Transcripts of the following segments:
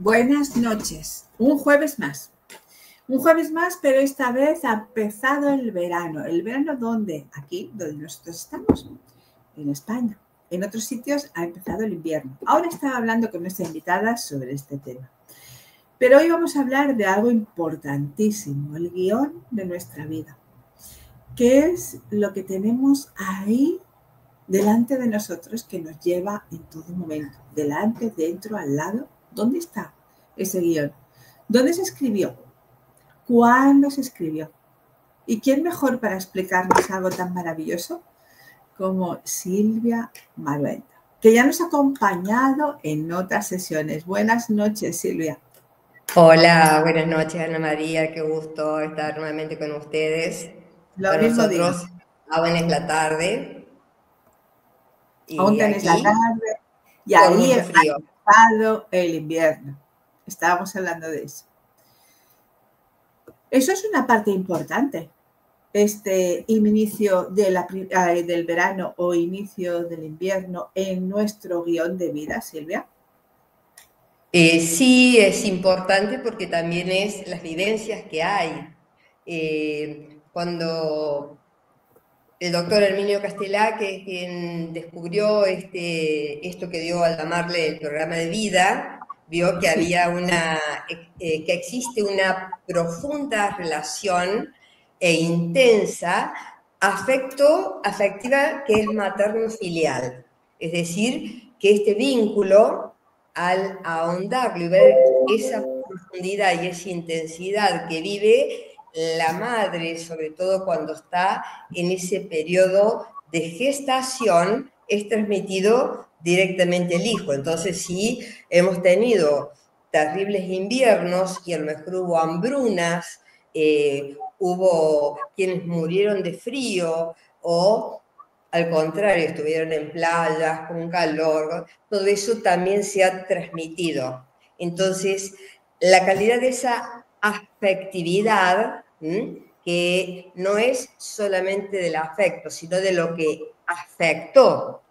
Buenas noches. Un jueves más. Un jueves más, pero esta vez ha empezado el verano. ¿El verano dónde? Aquí, donde nosotros estamos, en España. En otros sitios ha empezado el invierno. Ahora estaba hablando con nuestra invitada sobre este tema. Pero hoy vamos a hablar de algo importantísimo, el guión de nuestra vida. ¿Qué es lo que tenemos ahí delante de nosotros que nos lleva en todo momento? Delante, dentro, al lado. ¿Dónde está ese guión? ¿Dónde se escribió? ¿Cuándo se escribió? ¿Y quién mejor para explicarnos algo tan maravilloso como Silvia Maruenda, que ya nos ha acompañado en otras sesiones? Buenas noches, Silvia. Hola, buenas noches, Ana María. Qué gusto estar nuevamente con ustedes. Lo Para mismo digo. nosotros aún es la tarde Aún y tenés la aquí tarde y con ahí mucho ha frío. empezado el invierno. Estábamos hablando de eso. Eso es una parte importante. Este inicio del verano o inicio del invierno en nuestro guión de vida, Silvia. Sí, es importante porque también es las vivencias que hay. Cuando el doctor Herminio Castelá, que es quien descubrió esto que dio al llamarle el programa de vida, vio que Sí. había que existe una profunda relación e intensa afectiva que es materno-filial. Es decir, que este vínculo, al ahondarlo y ver esa profundidad y esa intensidad que vive la madre, sobre todo cuando está en ese periodo de gestación, es transmitido directamente al hijo. Entonces, si hemos tenido terribles inviernos y a lo mejor hubo hambrunas, hubo quienes murieron de frío o al contrario, estuvieron en playas con calor, todo eso también se ha transmitido. Entonces, la calidad de esa afectividad, que no es solamente del afecto, sino de lo que afectó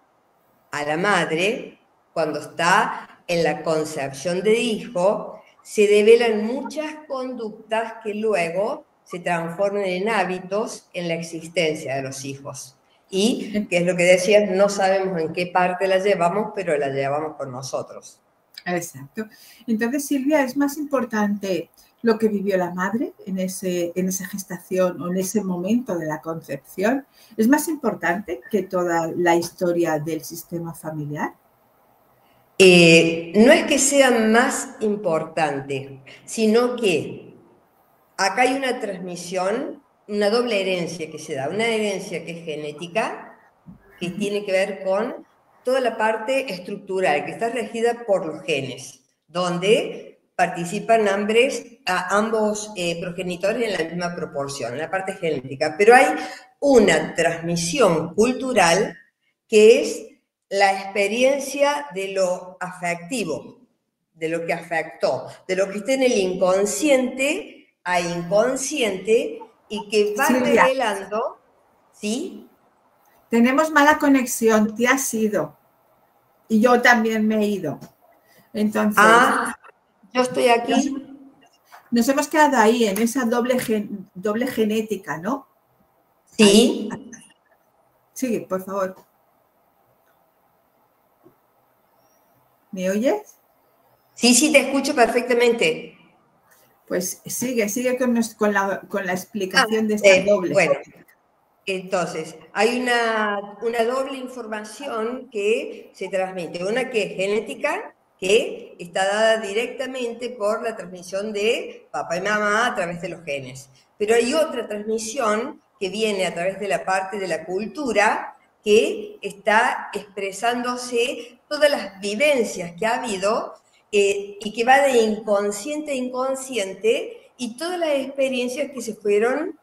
a la madre cuando está en la concepción del hijo, se develan muchas conductas que luego se transforman en hábitos en la existencia de los hijos. Y, que es lo que decías, no sabemos en qué parte la llevamos, pero la llevamos con nosotros. Exacto. Entonces, Silvia, ¿es más importante lo que vivió la madre en esa gestación o en ese momento de la concepción? ¿Es más importante que toda la historia del sistema familiar? No es que sea más importante, sino que acá hay una transmisión, una doble herencia que se da, una herencia que es genética, que tiene que ver con toda la parte estructural, que está regida por los genes, donde participan ambos progenitores en la misma proporción, en la parte genética. Pero hay una transmisión cultural que es la experiencia de lo afectivo, de lo que afectó, de lo que está en el inconsciente a inconsciente y que va Silvia, revelando, ¿sí? tenemos mala conexión, te has ido y yo también me he ido. Entonces, Yo estoy aquí. nos hemos quedado ahí en esa doble genética, ¿no? Ahí. Sí. Sigue, por favor. ¿Me oyes? Sí, te escucho perfectamente. Pues sigue con la explicación de esa doble. Bueno, entonces, hay una doble información que se transmite. Una que es genética, que está dada directamente por la transmisión de papá y mamá a través de los genes. Pero hay otra transmisión que viene a través de la parte de la cultura, que está expresándose todas las vivencias que ha habido y que va de inconsciente a inconsciente y todas las experiencias que se fueron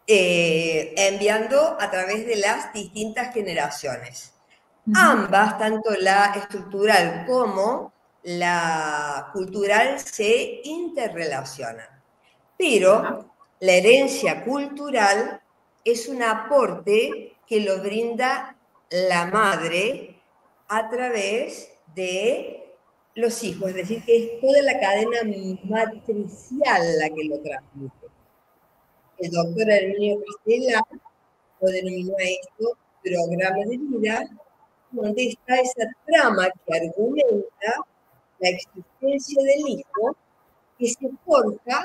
enviando a través de las distintas generaciones. Ambas, tanto la estructural como la cultural, se interrelacionan. Pero la herencia cultural es un aporte que lo brinda la madre a través de los hijos, es decir, que es toda la cadena matricial la que lo transmite. El doctor Herminio Castella lo denominó a esto programa de vida, donde está esa trama que argumenta la existencia del hijo, que se forja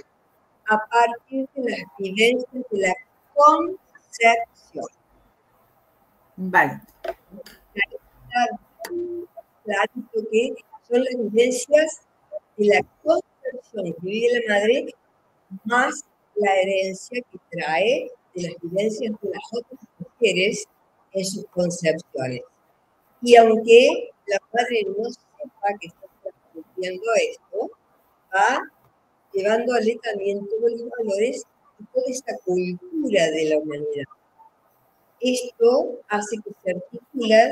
a partir de las vivencias de la concepción. Vale. Clarito que son las vivencias de la concepción que vive la madre, más la herencia que trae de las vivencias de las otras mujeres en sus concepciones. Y aunque la madre no sepa que está transmitiendo esto, va llevándole también todos los valores y toda esta cultura de la humanidad. Esto hace que se articulen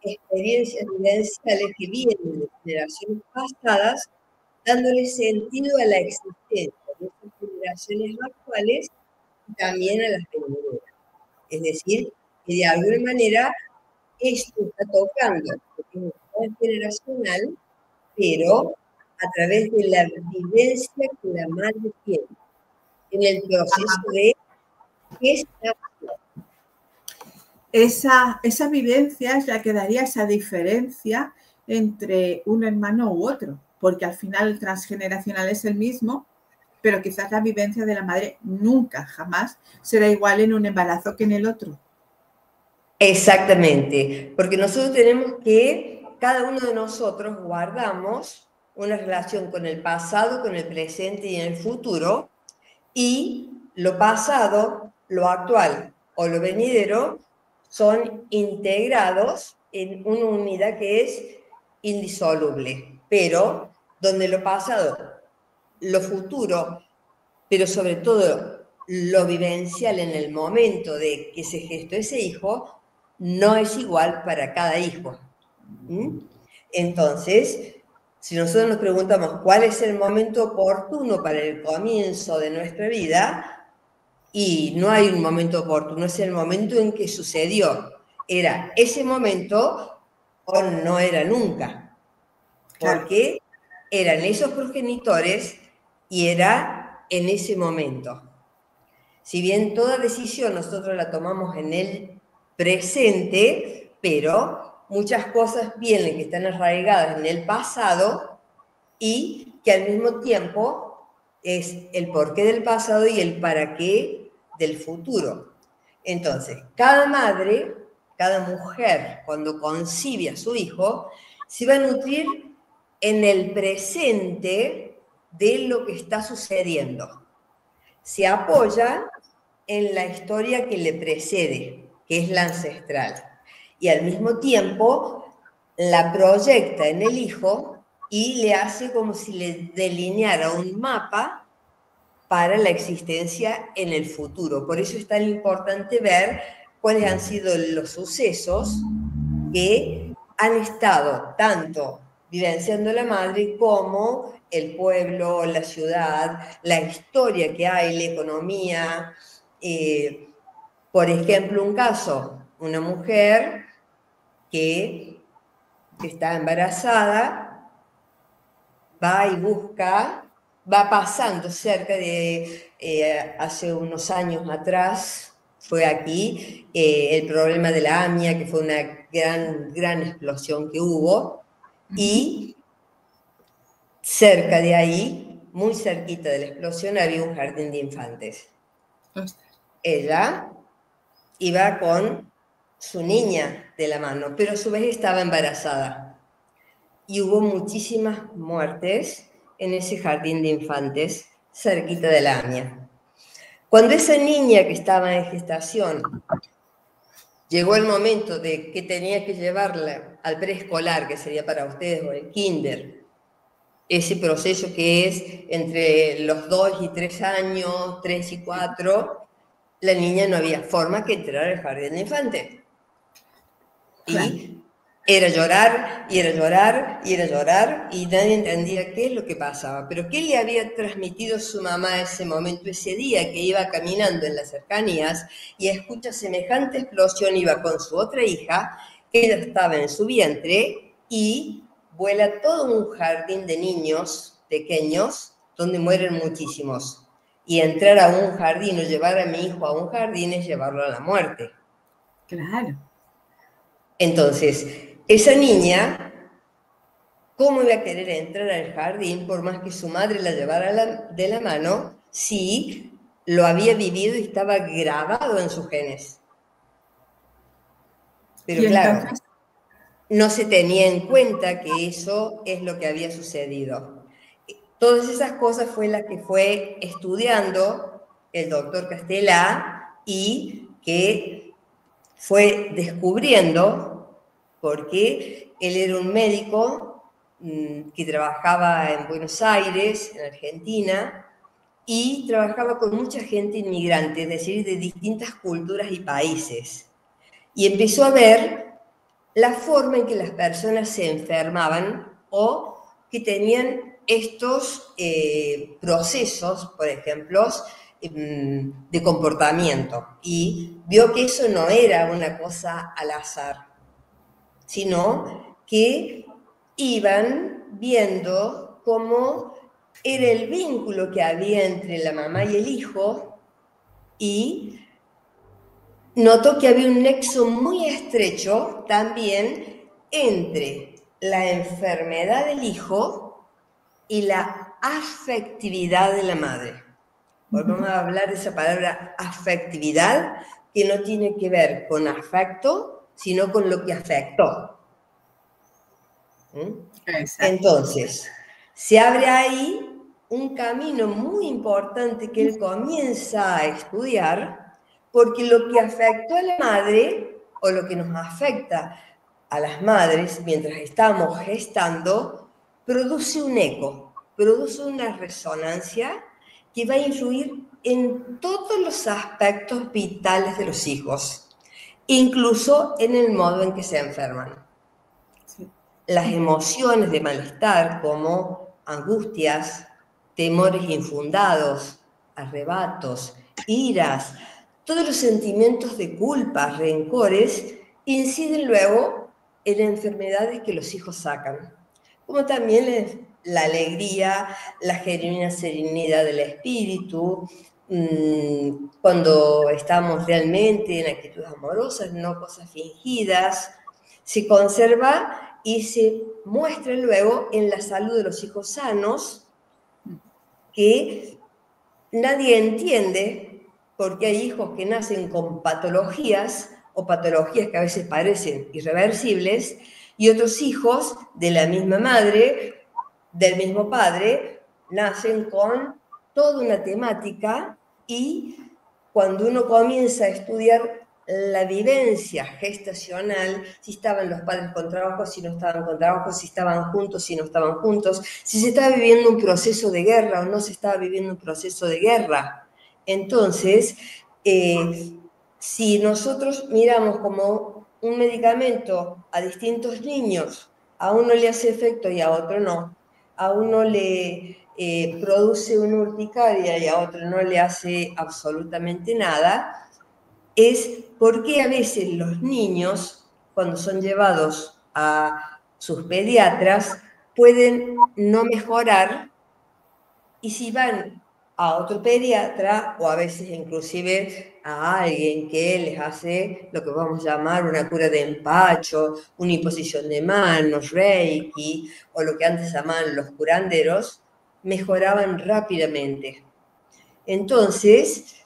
experiencias vivenciales que vienen de generaciones pasadas, dándole sentido a la existencia de estas generaciones actuales y también a las venideras. Es decir, que de alguna manera esto está tocando, porque es transgeneracional, pero a través de la vivencia que la madre tiene en el proceso de gestación. Esa vivencia es la que daría esa diferencia entre un hermano u otro, porque al final el transgeneracional es el mismo, pero quizás la vivencia de la madre nunca, jamás será igual en un embarazo que en el otro. Exactamente, porque nosotros tenemos que, cada uno de nosotros guardamos una relación con el pasado, con el presente y en el futuro, y lo pasado, lo actual o lo venidero son integrados en una unidad que es indisoluble, pero donde lo pasado, lo futuro, pero sobre todo lo vivencial en el momento de que se gestó ese hijo, no es igual para cada hijo. Entonces, si nosotros nos preguntamos cuál es el momento oportuno para el comienzo de nuestra vida, y no hay un momento oportuno, es el momento en que sucedió. ¿Era ese momento o no era nunca? Porque eran esos progenitores y era en ese momento. Si bien toda decisión nosotros la tomamos en el presente, pero muchas cosas vienen que están arraigadas en el pasado y que al mismo tiempo es el porqué del pasado y el para qué del futuro. Entonces, cada madre, cada mujer, cuando concibe a su hijo, se va a nutrir en el presente de lo que está sucediendo. Se apoya en la historia que le precede, que es la ancestral, y al mismo tiempo la proyecta en el hijo y le hace como si le delineara un mapa para la existencia en el futuro. Por eso es tan importante ver cuáles han sido los sucesos que han estado tanto vivenciando la madre como el pueblo, la ciudad, la historia que hay, la economía. Por ejemplo, un caso, una mujer que está embarazada, va y busca, va pasando cerca de, hace unos años atrás, fue aquí, el problema de la AMIA, que fue una gran explosión que hubo, y cerca de ahí, muy cerquita de la explosión, había un jardín de infantes. Ella iba con su niña de la mano, pero a su vez estaba embarazada. Y hubo muchísimas muertes en ese jardín de infantes, cerquita de la AMIA. Cuando esa niña que estaba en gestación llegó el momento de que tenía que llevarla al preescolar, que sería para ustedes, o el kinder, ese proceso que es entre los 2 y 3 años, 3 y 4, la niña no había forma que entrara al jardín de infantes. Y era llorar, y era llorar, y era llorar, y nadie entendía qué es lo que pasaba. Pero ¿qué le había transmitido su mamá ese momento, ese día que iba caminando en las cercanías y escucha semejante explosión? Iba con su otra hija, que ella estaba en su vientre, y vuela todo un jardín de niños pequeños donde mueren muchísimos. Y entrar a un jardín o llevar a mi hijo a un jardín es llevarlo a la muerte. Claro. Entonces, esa niña, ¿cómo iba a querer entrar al jardín por más que su madre la llevara de la mano si lo había vivido y estaba grabado en sus genes? Pero Y claro, entonces, no se tenía en cuenta que eso es lo que había sucedido. Todas esas cosas fue las que fue estudiando el doctor Castelá y que fue descubriendo, porque él era un médico que trabajaba en Buenos Aires, en Argentina, y trabajaba con mucha gente inmigrante, es decir, de distintas culturas y países. Y empezó a ver la forma en que las personas se enfermaban o que tenían estos procesos, por ejemplo, de comportamiento. Y vio que eso no era una cosa al azar, sino que iban viendo cómo era el vínculo que había entre la mamá y el hijo, y notó que había un nexo muy estrecho también entre la enfermedad del hijo y la afectividad de la madre. Volvemos a hablar de esa palabra afectividad, que no tiene que ver con afecto, sino con lo que afectó. Entonces, se abre ahí un camino muy importante que él comienza a estudiar, porque lo que afectó a la madre, o lo que nos afecta a las madres mientras estamos gestando, produce un eco, produce una resonancia que va a influir en todos los aspectos vitales de los hijos, incluso en el modo en que se enferman. sí. Las emociones de malestar como angustias, temores infundados, arrebatos, iras, todos los sentimientos de culpa, rencores, inciden luego en enfermedades que los hijos sacan, como también la alegría, la genuina serenidad del espíritu, cuando estamos realmente en actitudes amorosas, no cosas fingidas, se conserva y se muestra luego en la salud de los hijos sanos, que nadie entiende por qué hay hijos que nacen con patologías o patologías que a veces parecen irreversibles, y otros hijos de la misma madre, del mismo padre, nacen con toda una temática, y cuando uno comienza a estudiar la vivencia gestacional, si estaban los padres con trabajo, si no estaban con trabajo, si estaban juntos, si no estaban juntos, si se estaba viviendo un proceso de guerra o no se estaba viviendo un proceso de guerra. Entonces, si nosotros miramos como un medicamento a distintos niños, a uno le hace efecto y a otro no, a uno le produce una urticaria y a otro no le hace absolutamente nada, es porque a veces los niños, cuando son llevados a sus pediatras, pueden no mejorar, y si van a otro pediatra, o a veces inclusive a alguien que les hace lo que vamos a llamar una cura de empacho, una imposición de manos, reiki, o lo que antes llamaban los curanderos, mejoraban rápidamente. Entonces,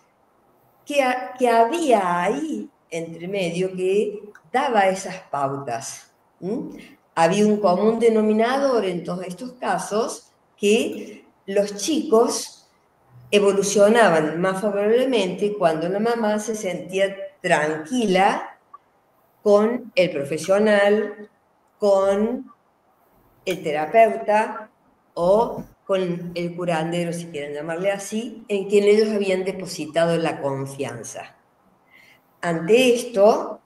¿qué había ahí entre medio que daba esas pautas? Había un común denominador en todos estos casos, que los chicos evolucionaban más favorablemente cuando la mamá se sentía tranquila con el profesional, con el terapeuta o con el curandero, si quieren llamarle así, en quien ellos habían depositado la confianza. Ante esto,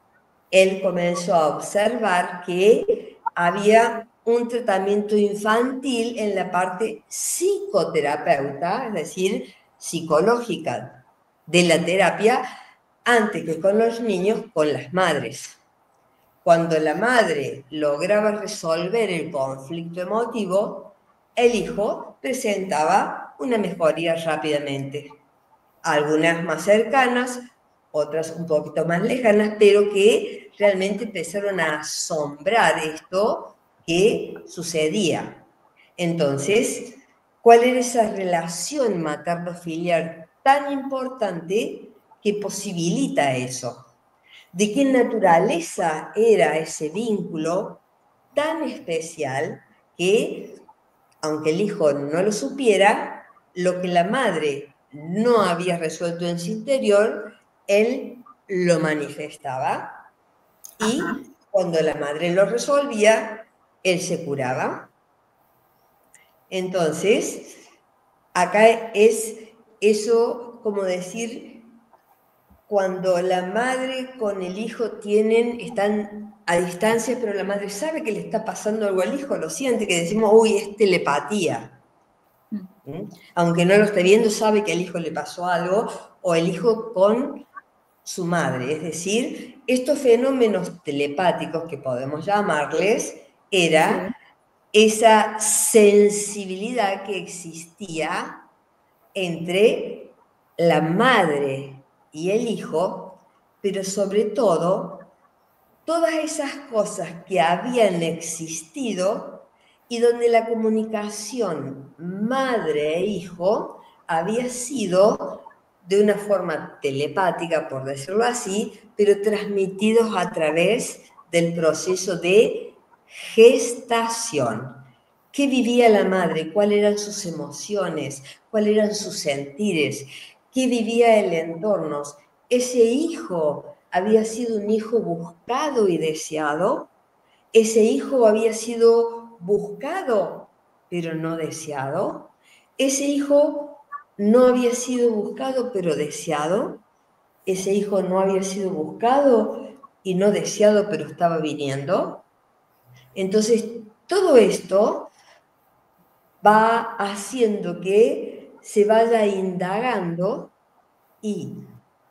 él comenzó a observar que había un tratamiento infantil en la parte psicoterapeuta, es decir, psicológica de la terapia, antes que con los niños, con las madres. Cuando la madre lograba resolver el conflicto emotivo, el hijo presentaba una mejoría rápidamente. Algunas más cercanas, otras un poquito más lejanas, pero que realmente empezaron a asombrar esto que sucedía. Entonces, ¿cuál era esa relación materno-filial tan importante que posibilita eso? ¿De qué naturaleza era ese vínculo tan especial que, aunque el hijo no lo supiera, lo que la madre no había resuelto en su interior, él lo manifestaba? Ajá. Y cuando la madre lo resolvía, él se curaba. Entonces, acá es eso, como decir, cuando la madre con el hijo están a distancia, pero la madre sabe que le está pasando algo al hijo, lo siente, que decimos, uy, es telepatía. Aunque no lo esté viendo, sabe que al hijo le pasó algo, o el hijo con su madre. Es decir, estos fenómenos telepáticos que podemos llamarles, era Sí. esa sensibilidad que existía entre la madre y el hijo, pero sobre todo, todas esas cosas que habían existido y donde la comunicación madre e hijo había sido de una forma telepática, por decirlo así, pero transmitidos a través del proceso de gestación. ¿Qué vivía la madre? ¿Cuáles eran sus emociones? ¿Cuáles eran sus sentires? ¿Qué vivía el entorno? Ese hijo había sido un hijo buscado y deseado. Ese hijo había sido buscado, pero no deseado. Ese hijo no había sido buscado, pero deseado. Ese hijo no había sido buscado y no deseado, pero estaba viniendo. Entonces, todo esto va haciendo que se vaya indagando y,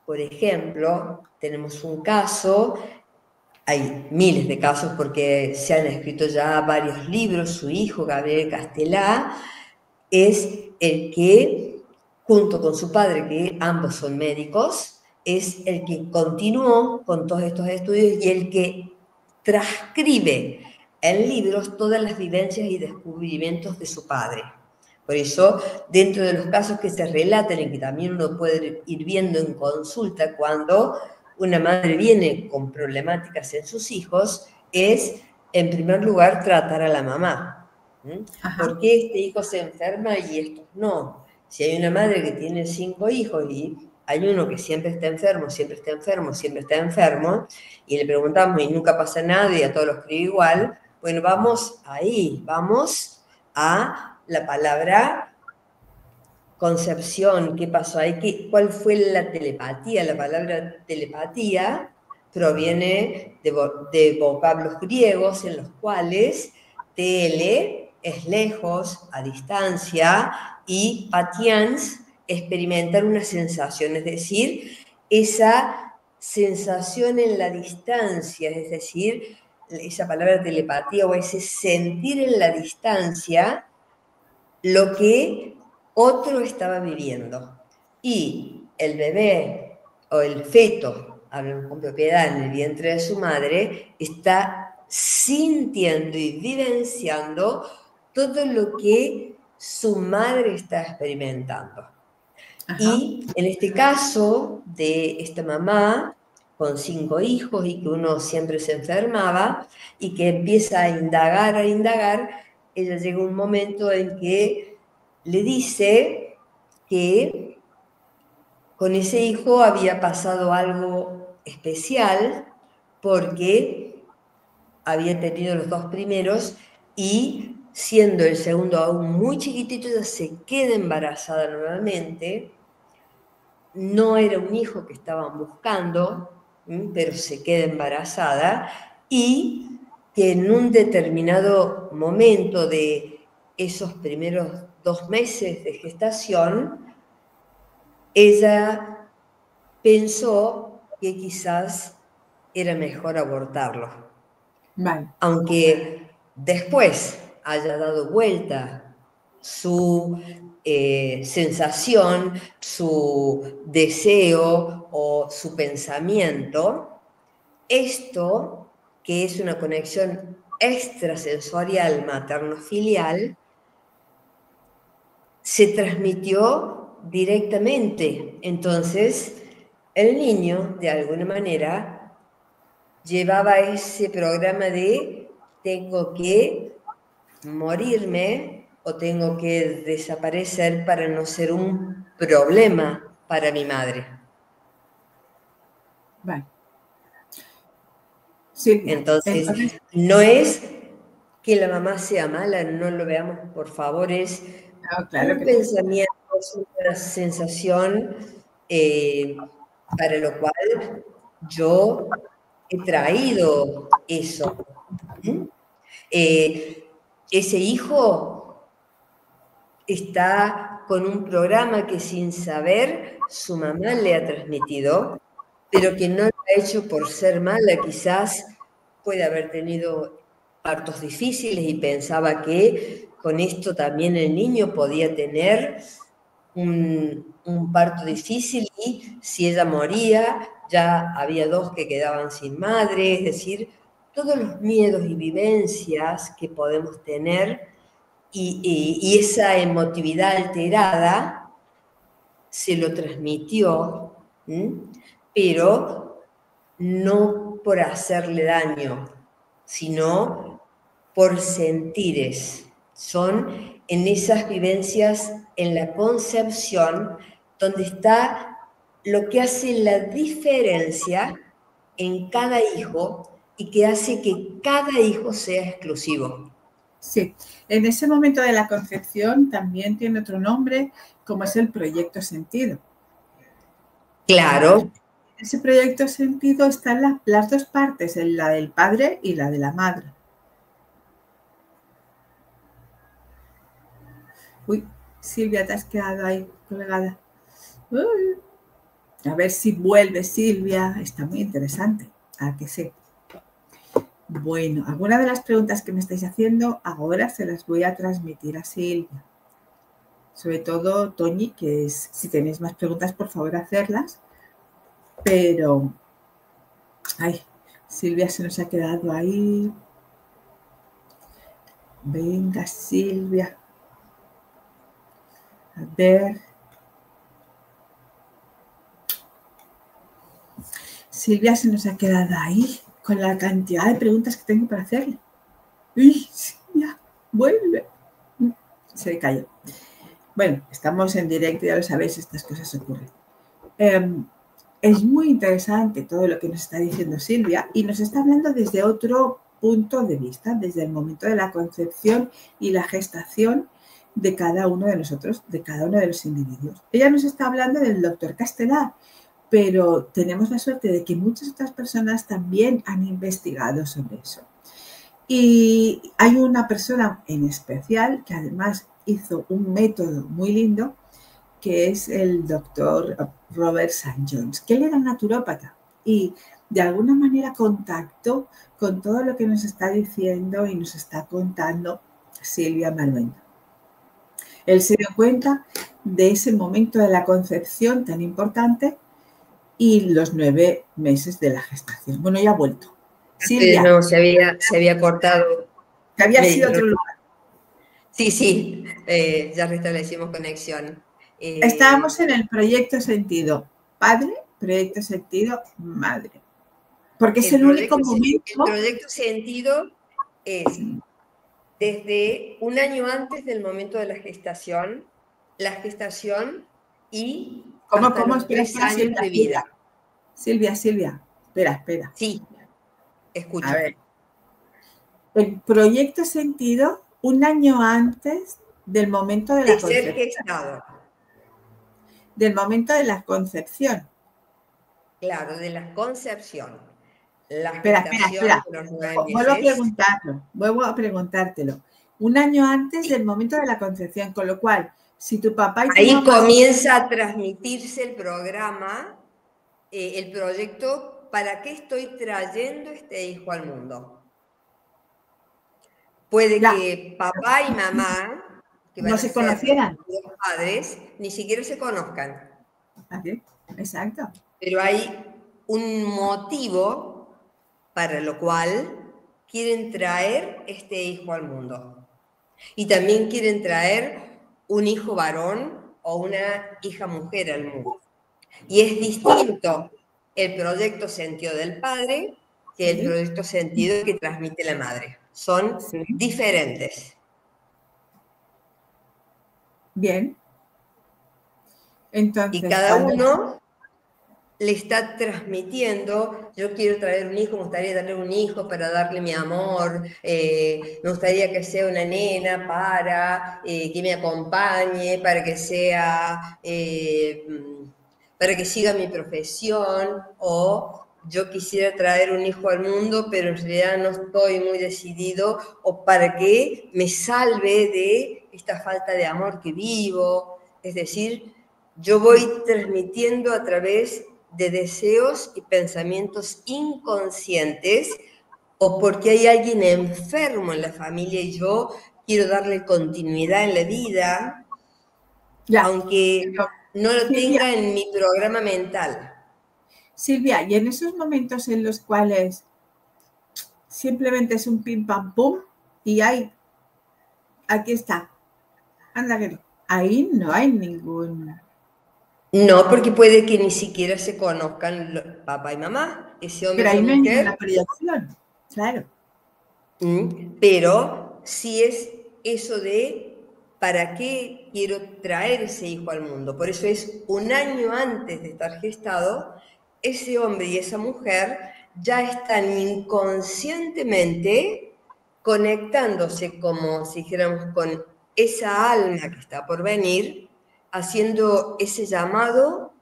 por ejemplo, tenemos un caso, hay miles de casos porque se han escrito ya varios libros, su hijo, Gabriel Castelá, es el que, junto con su padre, que ambos son médicos, es el que continuó con todos estos estudios y el que transcribe en libros todas las vivencias y descubrimientos de su padre. Por eso, dentro de los casos que se relatan y que también uno puede ir viendo en consulta cuando una madre viene con problemáticas en sus hijos, es, en primer lugar, tratar a la mamá. Ajá. ¿Por qué este hijo se enferma y estos no? Si hay una madre que tiene 5 hijos y hay uno que siempre está enfermo, siempre está enfermo, siempre está enfermo, y le preguntamos y nunca pasa nada y a todos los crío igual, bueno, vamos ahí, vamos a la palabra concepción, ¿qué pasó ahí? ¿Cuál fue la telepatía? La palabra telepatía proviene de vocablos griegos en los cuales tele es lejos, a distancia, y patians, experimentar una sensación, es decir, esa sensación en la distancia, es decir, esa palabra telepatía o ese sentir en la distancia lo que otro estaba viviendo. Y el bebé o el feto, hablan con propiedad, en el vientre de su madre, está sintiendo y vivenciando todo lo que su madre está experimentando. Ajá. Y en este caso de esta mamá con 5 hijos y que uno siempre se enfermaba y que empieza a indagar, ella llega un momento en que le dice que con ese hijo había pasado algo especial porque había tenido los 2 primeros y siendo el segundo aún muy chiquitito, ella se queda embarazada nuevamente. No era un hijo que estaban buscando, pero se queda embarazada y que en un determinado momento de esos primeros 2 meses de gestación, ella pensó que quizás era mejor abortarlo. Vale. Aunque después haya dado vuelta su sensación, su deseo o su pensamiento, esto, que es una conexión extrasensorial materno-filial, se transmitió directamente. Entonces, el niño, de alguna manera, llevaba ese programa de tengo que morirme o tengo que desaparecer para no ser un problema para mi madre. Vale. Silvia, Entonces, no es que la mamá sea mala, no lo veamos, por favor, es claro un que pensamiento, es una sensación para lo cual yo he traído eso. Ese hijo está con un programa que sin saber su mamá le ha transmitido, pero que no lo ha hecho por ser mala, quizás puede haber tenido partos difíciles y pensaba que con esto también el niño podía tener un parto difícil y si ella moría, ya había dos que quedaban sin madre, es decir, todos los miedos y vivencias que podemos tener y esa emotividad alterada se lo transmitió, pero no por hacerle daño, sino por sentires. Son en esas vivencias, en la concepción, donde está lo que hace la diferencia en cada hijo y que hace que cada hijo sea exclusivo. Sí, en ese momento de la concepción también tiene otro nombre, como es el proyecto sentido. Claro. En ese proyecto sentido están las dos partes, la del padre y la de la madre. Uy, Silvia, te has quedado ahí colgada. Uy. A ver si vuelve Silvia. Está muy interesante. ¿A que sí? Bueno, algunas de las preguntas que me estáis haciendo ahora se las voy a transmitir a Silvia. Sobre todo, Toñi, que es, si tenéis más preguntas, por favor, hacerlas. Pero, ay, Silvia se nos ha quedado ahí. Venga, Silvia. A ver. Silvia se nos ha quedado ahí con la cantidad de preguntas que tengo para hacerle. ¡Uy, Silvia! ¡Vuelve! Se cayó. Bueno, estamos en directo, ya lo sabéis, estas cosas ocurren. Es muy interesante todo lo que nos está diciendo Silvia y nos está hablando desde otro punto de vista, desde el momento de la concepción y la gestación de cada uno de nosotros, de cada uno de los individuos. Ella nos está hablando del doctor Castelar, pero tenemos la suerte de que muchas otras personas también han investigado sobre eso. Y hay una persona en especial que además hizo un método muy lindo, que es el doctor Robert St. Jones, que él era naturópata y de alguna manera contactó con todo lo que nos está diciendo y nos está contando Silvia Maluenda. Él se dio cuenta de ese momento de la concepción tan importante y los 9 meses de la gestación. Bueno, ya ha vuelto. Silvia. No, se había cortado. Que había sido otro lugar. Sí, ya restablecimos conexión. Estábamos en el proyecto sentido padre, proyecto sentido madre. Porque es el único momento. El proyecto sentido es desde un año antes del momento de la gestación y hasta los 3 años de vida. Silvia, espera. Sí, escucho. A ver. El proyecto sentido un año antes del momento de la concepción. Ser gestado. Del momento de la concepción. Claro, de la concepción. La espera. de los 9 meses. Vuelvo a preguntártelo. Un año antes del momento de la concepción, con lo cual, si tu papá y tu ahí mamá... comienza a transmitirse el programa, el proyecto, ¿para qué estoy trayendo este hijo al mundo? Puede Ya, que papá y mamá, que van no a se ser conocieran. los padres, ni siquiera se conozcan. Así, exacto. Pero hay un motivo para lo cual quieren traer este hijo al mundo. Y también quieren traer un hijo varón o una hija mujer al mundo. Y es distinto el proyecto sentido del padre que el Sí, proyecto sentido que transmite la madre. Son sí. diferentes. Bien. Y Entonces, cada cuando uno le está transmitiendo, yo quiero traer un hijo, me gustaría darle un hijo para darle mi amor, me gustaría que sea una nena para que me acompañe, para que siga mi profesión, o yo quisiera traer un hijo al mundo, pero en realidad no estoy muy decidido, o para que me salve de esta falta de amor que vivo. Es decir, yo voy transmitiendo a través de deseos y pensamientos inconscientes, o porque hay alguien enfermo en la familia y yo quiero darle continuidad en la vida, ya, aunque pero, no lo Silvia, tenga en mi programa mental. Silvia, y en esos momentos en los cuales simplemente es un pim pam pum y hay, aquí está, anda que no. Ahí no hay ningún. No, porque puede que ni siquiera se conozcan papá y mamá, ese hombre, Pero esa ahí no hay ninguna mujer. proyección, claro. Pero sí es eso de para qué quiero traer ese hijo al mundo. Por eso es un año antes de estar gestado, ese hombre y esa mujer ya están inconscientemente conectándose, como si dijéramos, con esa alma que está por venir, haciendo ese llamado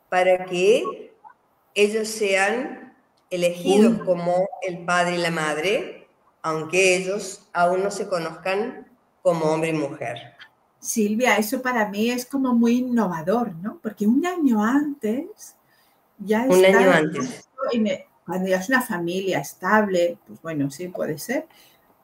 para que ellos sean Uy, elegidos como el padre y la madre, aunque ellos aún no se conozcan como hombre y mujer. Silvia, eso para mí es como muy innovador, ¿no? Porque un año antes ya Un año está, antes. cuando ya es una familia estable, pues bueno, sí puede ser,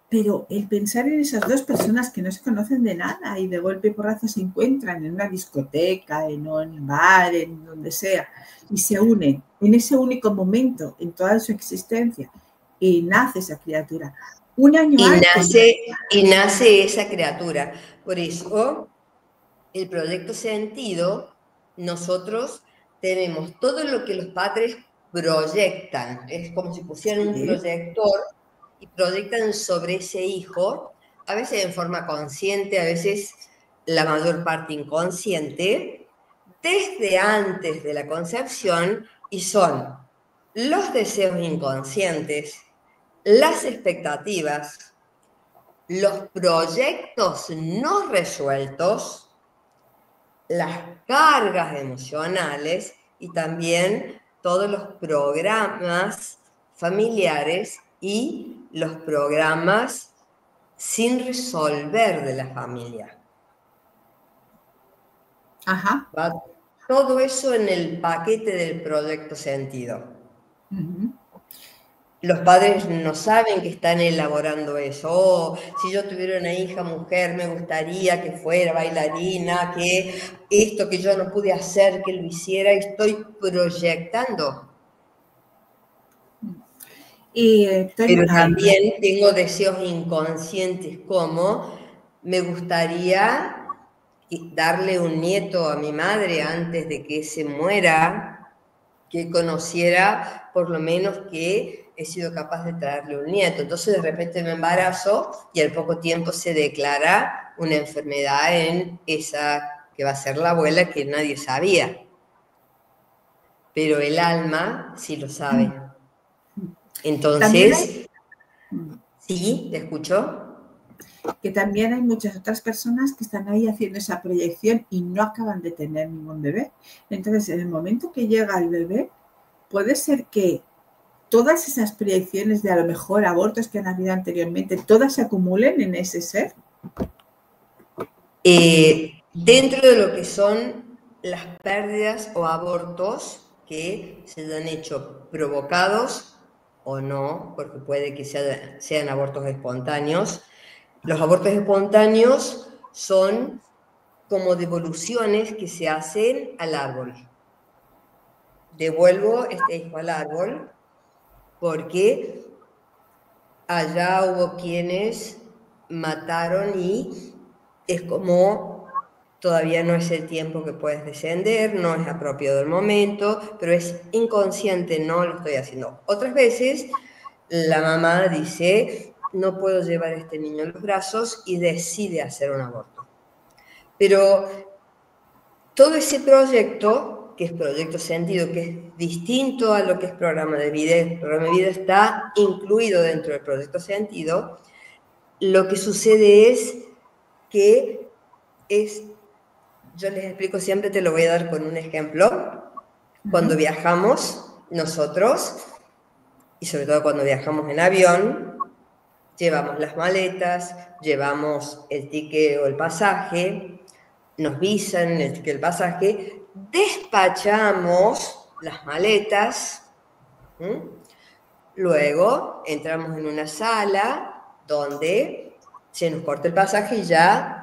pero el pensar en esas dos personas que no se conocen de nada y de golpe y porrazo se encuentran en una discoteca, en un bar, en donde sea, y se unen en ese único momento en toda su existencia y nace esa criatura. Un año Y antes. nace, y nace esa criatura. Por eso, el proyecto Sentido, nosotros tenemos todo lo que los padres proyectan. Es como si pusieran un Sí, proyector y proyectan sobre ese hijo, a veces en forma consciente, a veces la mayor parte inconsciente, desde antes de la concepción, y son los deseos inconscientes, las expectativas, los proyectos no resueltos, las cargas emocionales y también todos los programas familiares y los programas sin resolver de la familia. ajá. Va todo eso en el paquete del proyecto Sentido. Uh-huh. Los padres no saben que están elaborando eso. Oh, si yo tuviera una hija mujer, me gustaría que fuera bailarina, que esto que yo no pude hacer, que lo hiciera, estoy proyectando. Y Pero también tengo deseos inconscientes como me gustaría darle un nieto a mi madre antes de que se muera, que conociera por lo menos que he sido capaz de traerle un nieto. Entonces de repente me embarazo y al poco tiempo se declara una enfermedad en esa que va a ser la abuela que nadie sabía. Pero el alma sí lo sabe. también hay, Entonces, sí, ¿te escucho? que también hay muchas otras personas que están ahí haciendo esa proyección y no acaban de tener ningún bebé. Entonces, en el momento que llega el bebé, puede ser que todas esas proyecciones de a lo mejor abortos que han habido anteriormente, todas se acumulen en ese ser. Dentro de lo que son las pérdidas o abortos que se han hecho provocados o no, porque puede que sean abortos espontáneos, Los abortos espontáneos son como devoluciones que se hacen al árbol. Devuelvo este hijo al árbol porque allá hubo quienes mataron y es como todavía no es el tiempo que puedes descender, no es apropiado el momento, pero es inconsciente, no lo estoy haciendo. Otras veces la mamá dice, no puedo llevar a este niño en los brazos y decide hacer un aborto. Pero todo ese proyecto, que es Proyecto Sentido, que es distinto a lo que es Programa de Vida, el Programa de Vida está incluido dentro del Proyecto Sentido, lo que sucede es que yo les explico siempre, te lo voy a dar con un ejemplo. Cuando viajamos nosotros, y sobre todo cuando viajamos en avión, llevamos las maletas, llevamos el ticket o el pasaje, nos visan el ticket, el pasaje, despachamos las maletas, luego entramos en una sala donde se nos corta el pasaje y ya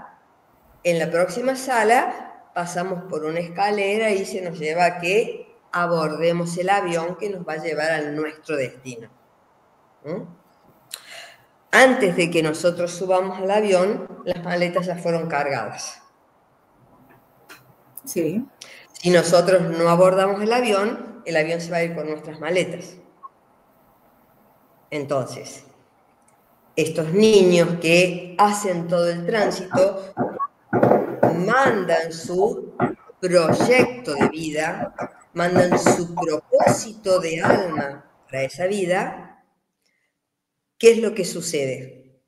en la próxima sala pasamos por una escalera y se nos lleva a que abordemos el avión que nos va a llevar a nuestro destino. Antes de que nosotros subamos al avión, las maletas ya fueron cargadas. Sí. Si nosotros no abordamos el avión se va a ir con nuestras maletas. Entonces, estos niños que hacen todo el tránsito mandan su proyecto de vida, mandan su propósito de alma para esa vida. ¿Qué es lo que sucede?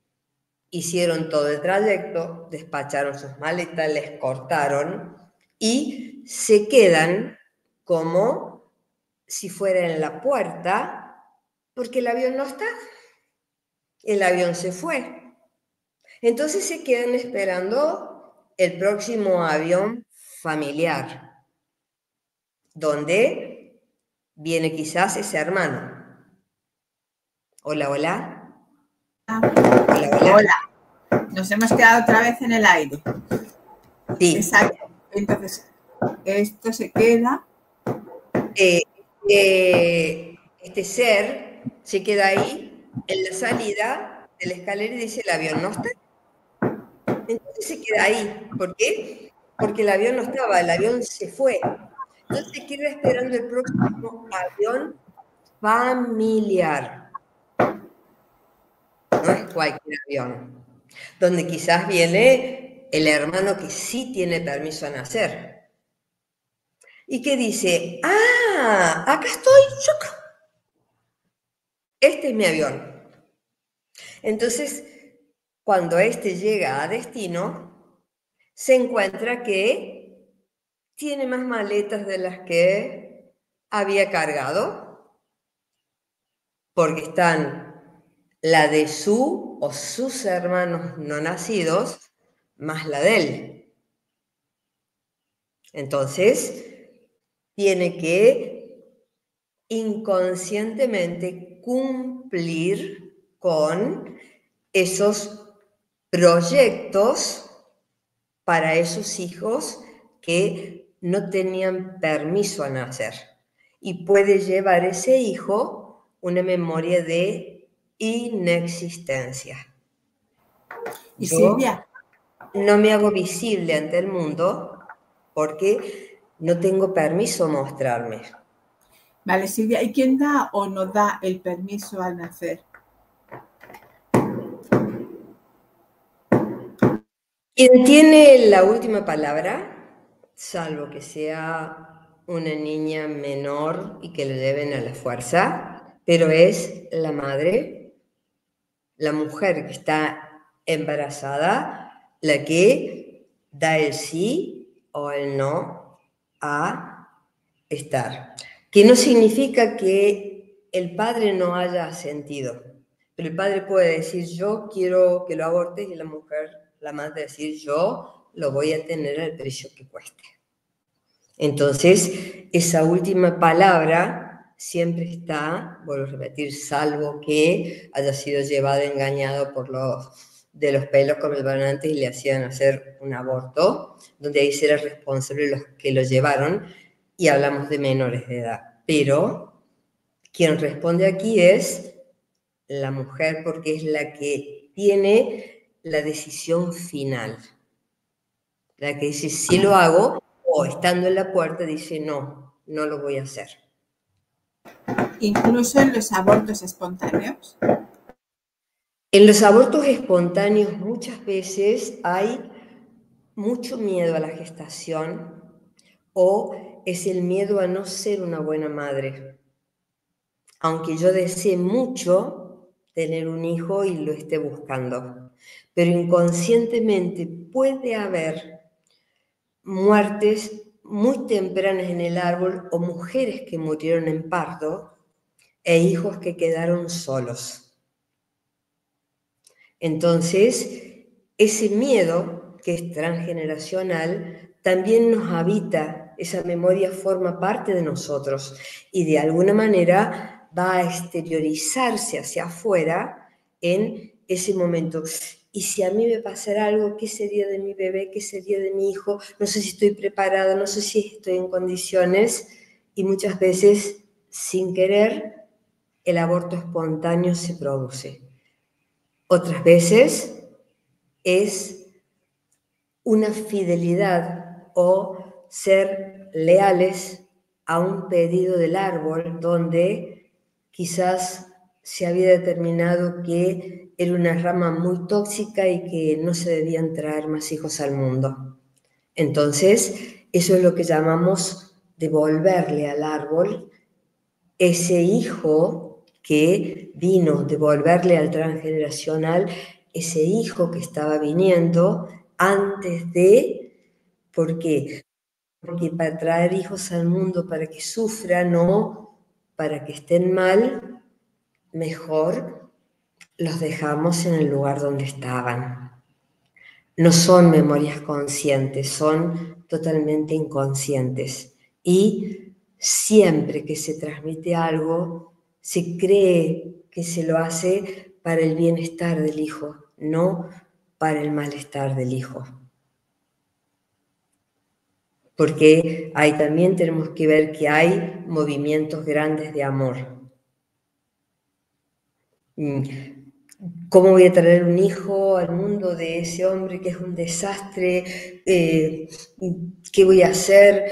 Hicieron todo el trayecto, despacharon sus maletas, les cortaron y se quedan como si fuera en la puerta porque el avión no está. El avión se fue. Entonces se quedan esperando el próximo avión familiar, donde viene quizás ese hermano. Hola, hola. Hola, hola. Hola. Nos hemos quedado otra vez en el aire. Sí. Exacto. Entonces, esto se queda. Este ser se queda ahí en la salida de la escalera y dice, el avión no está. Entonces se queda ahí. ¿Por qué? Porque el avión no estaba, el avión se fue. Entonces se queda esperando el próximo avión familiar. No es cualquier avión. Donde quizás viene el hermano que sí tiene permiso a nacer. Y que dice, acá estoy, este es mi avión. Entonces, cuando este llega a destino, se encuentra que tiene más maletas de las que había cargado, porque están la de su o sus hermanos no nacidos, más la de él. Entonces, tiene que inconscientemente cumplir con esos proyectos para esos hijos que no tenían permiso a nacer. Y puede llevar ese hijo una memoria de inexistencia. Y Yo Silvia, no me hago visible ante el mundo porque no tengo permiso a mostrarme. Vale, Silvia, ¿y quién da o no da el permiso al nacer? Quien tiene la última palabra, salvo que sea una niña menor y que le lleven a la fuerza, pero es la madre, la mujer que está embarazada, la que da el sí o el no a estar. Que no significa que el padre no haya sentido, pero el padre puede decir, yo quiero que lo abortes, y la mujer, la madre, decir, yo lo voy a tener al precio que cueste. Entonces, esa última palabra siempre está, vuelvo a repetir, salvo que haya sido llevado engañado por los de los pelos como llevaban antes y le hacían hacer un aborto, donde ahí se era responsable los que lo llevaron, y hablamos de menores de edad. Pero quien responde aquí es la mujer, porque es la que tiene la decisión final. La que dice, sí lo hago, o estando en la puerta dice, no, no lo voy a hacer. Incluso en los abortos espontáneos. En los abortos espontáneos muchas veces hay mucho miedo a la gestación, o es el miedo a no ser una buena madre. Aunque yo desee mucho tener un hijo y lo esté buscando, pero inconscientemente puede haber muertes muy tempranas en el árbol, o mujeres que murieron en parto e hijos que quedaron solos. Entonces, ese miedo que es transgeneracional también nos habita, esa memoria forma parte de nosotros y de alguna manera va a exteriorizarse hacia afuera en ese momento. Y si a mí me pasara algo, ¿qué sería de mi bebé? ¿Qué sería de mi hijo? No sé si estoy preparada, no sé si estoy en condiciones, y muchas veces, sin querer, el aborto espontáneo se produce. Otras veces es una fidelidad o ser leales a un pedido del árbol donde quizás se había determinado que era una rama muy tóxica y que no se debían traer más hijos al mundo. Entonces, eso es lo que llamamos devolverle al árbol ese hijo que vino, devolverle al transgeneracional ese hijo que estaba viniendo antes de. ¿Por qué? Porque para traer hijos al mundo para que sufran o para que estén mal, mejor los dejamos en el lugar donde estaban. No son memorias conscientes, son totalmente inconscientes. Y siempre que se transmite algo, se cree que se lo hace para el bienestar del hijo, no para el malestar del hijo. Porque ahí también tenemos que ver que hay movimientos grandes de amor. ¿Cómo voy a traer un hijo al mundo de ese hombre que es un desastre? ¿Qué voy a hacer?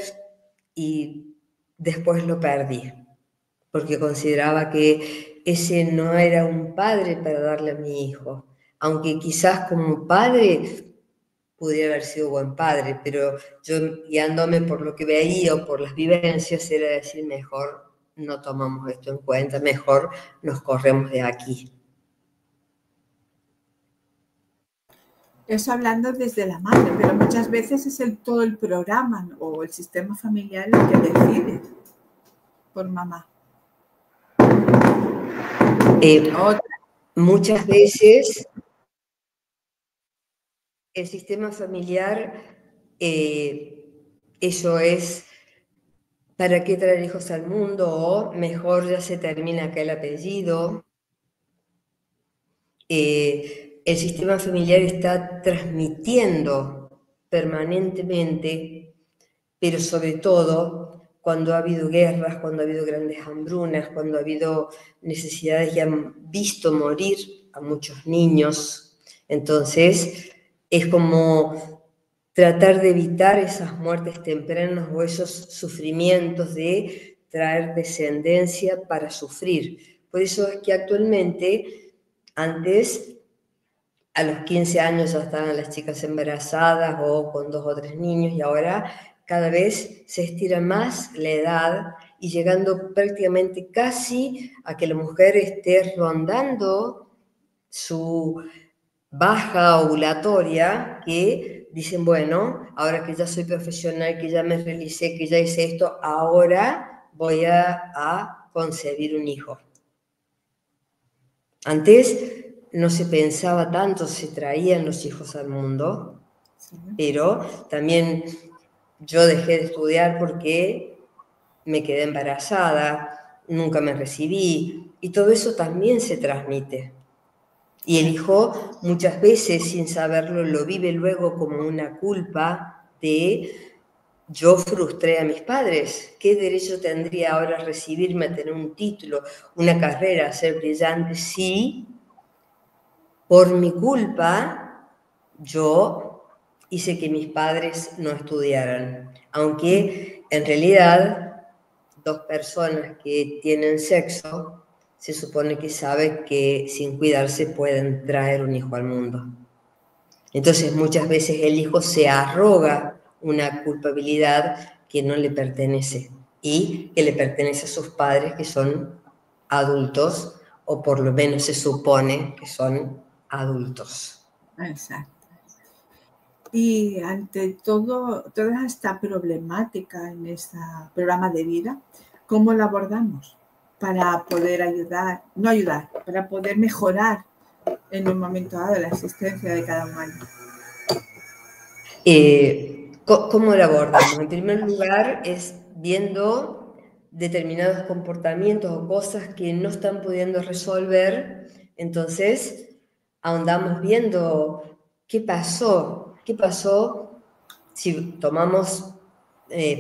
Y después lo perdí, porque consideraba que ese no era un padre para darle a mi hijo. Aunque quizás como padre pudiera haber sido buen padre, pero yo, guiándome por lo que veía o por las vivencias, era decir, mejor no tomamos esto en cuenta, mejor nos corremos de aquí. Eso hablando desde la madre, pero muchas veces es todo el programa o el sistema familiar el que decide por mamá. Muchas veces el sistema familiar, eso es, ¿para qué traer hijos al mundo? O mejor ya se termina acá el apellido. El sistema familiar está transmitiendo permanentemente, pero sobre todo cuando ha habido guerras, cuando ha habido grandes hambrunas, cuando ha habido necesidades y han visto morir a muchos niños. Entonces, es como tratar de evitar esas muertes tempranas o esos sufrimientos de traer descendencia para sufrir. Por eso es que actualmente, antes, a los 15 años ya estaban las chicas embarazadas o con 2 o 3 niños, y ahora cada vez se estira más la edad y llegando prácticamente casi a que la mujer esté rondando su baja ovulatoria, que dicen, bueno, ahora que ya soy profesional, que ya me realicé, que ya hice esto, ahora voy a concebir un hijo. Antes no se pensaba tanto, se traían los hijos al mundo, sí, pero también yo dejé de estudiar porque me quedé embarazada, nunca me recibí, y todo eso también se transmite. Y el hijo muchas veces, sin saberlo, lo vive luego como una culpa de yo frustré a mis padres. ¿Qué derecho tendría ahora a recibirme, a tener un título, una carrera, a ser brillante si por mi culpa yo hice que mis padres no estudiaran? Aunque en realidad dos personas que tienen sexo se supone que saben que sin cuidarse pueden traer un hijo al mundo. Entonces muchas veces el hijo se arroga una culpabilidad que no le pertenece y que le pertenece a sus padres, que son adultos, o por lo menos se supone que son adultos. Exacto. Y ante todo, toda esta problemática en este programa de vida, ¿cómo la abordamos? Para poder ayudar, no ayudar, para poder mejorar en un momento dado la existencia de cada humano. ¿Cómo lo abordamos? En primer lugar, es viendo determinados comportamientos o cosas que no están pudiendo resolver. Entonces, ahondamos viendo qué pasó si tomamos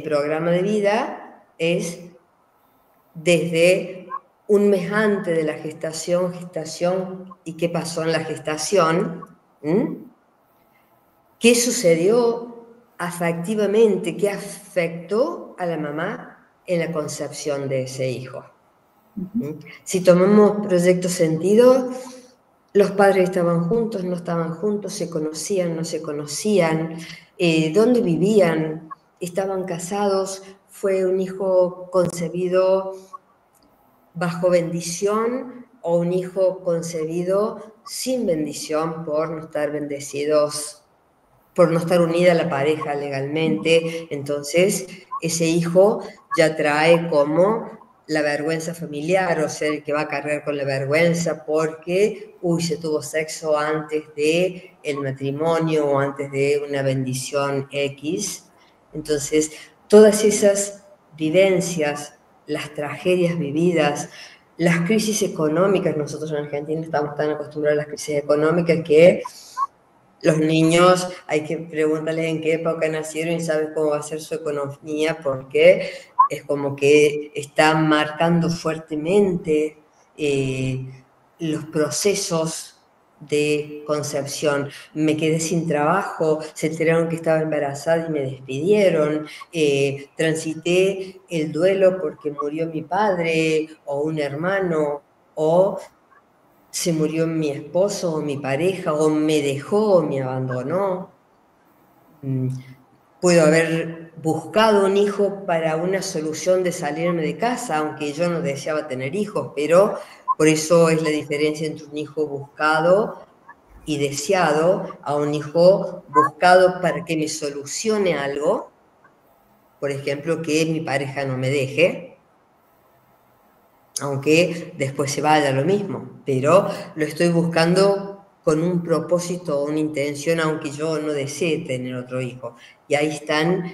programa de vida, es desde un mes antes de la gestación y qué pasó en la gestación. ¿Qué sucedió afectivamente? ¿Qué afectó a la mamá en la concepción de ese hijo? Si tomamos Proyecto Sentido, los padres estaban juntos, no estaban juntos, se conocían, no se conocían, dónde vivían, estaban casados, fue un hijo concebido bajo bendición o un hijo concebido sin bendición por no estar bendecidos, por no estar unida a la pareja legalmente. Entonces ese hijo ya trae como la vergüenza familiar, o sea, el que va a cargar con la vergüenza porque, se tuvo sexo antes de el matrimonio o antes de una bendición X. Entonces, todas esas vivencias, las tragedias vividas, las crisis económicas, nosotros en Argentina estamos tan acostumbrados a las crisis económicas que los niños hay que preguntarles en qué época nacieron y sabes cómo va a ser su economía, porque es como que están marcando fuertemente los procesos de concepción. Me quedé sin trabajo, se enteraron que estaba embarazada y me despidieron, transité el duelo porque murió mi padre o un hermano, o se murió mi esposo o mi pareja, o me dejó o me abandonó. Puedo haber buscado un hijo para una solución de salirme de casa, aunque yo no deseaba tener hijos, pero por eso es la diferencia entre un hijo buscado y deseado a un hijo buscado para que me solucione algo, por ejemplo, que mi pareja no me deje, aunque después se vaya lo mismo, pero lo estoy buscando con un propósito o una intención, aunque yo no desee tener otro hijo. Y ahí están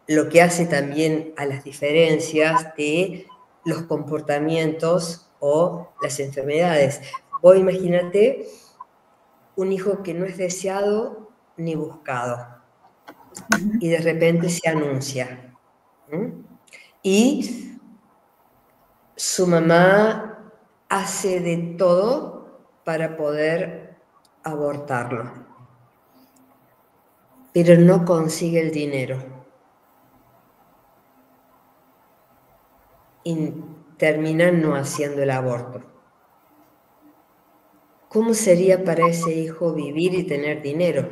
lo que hace también a las diferencias de los comportamientos o las enfermedades. Vos imagínate un hijo que no es deseado ni buscado y de repente se anuncia. Y su mamá hace de todo para poder abortarlo, pero no consigue el dinero y termina no haciendo el aborto. ¿Cómo sería para ese hijo vivir y tener dinero?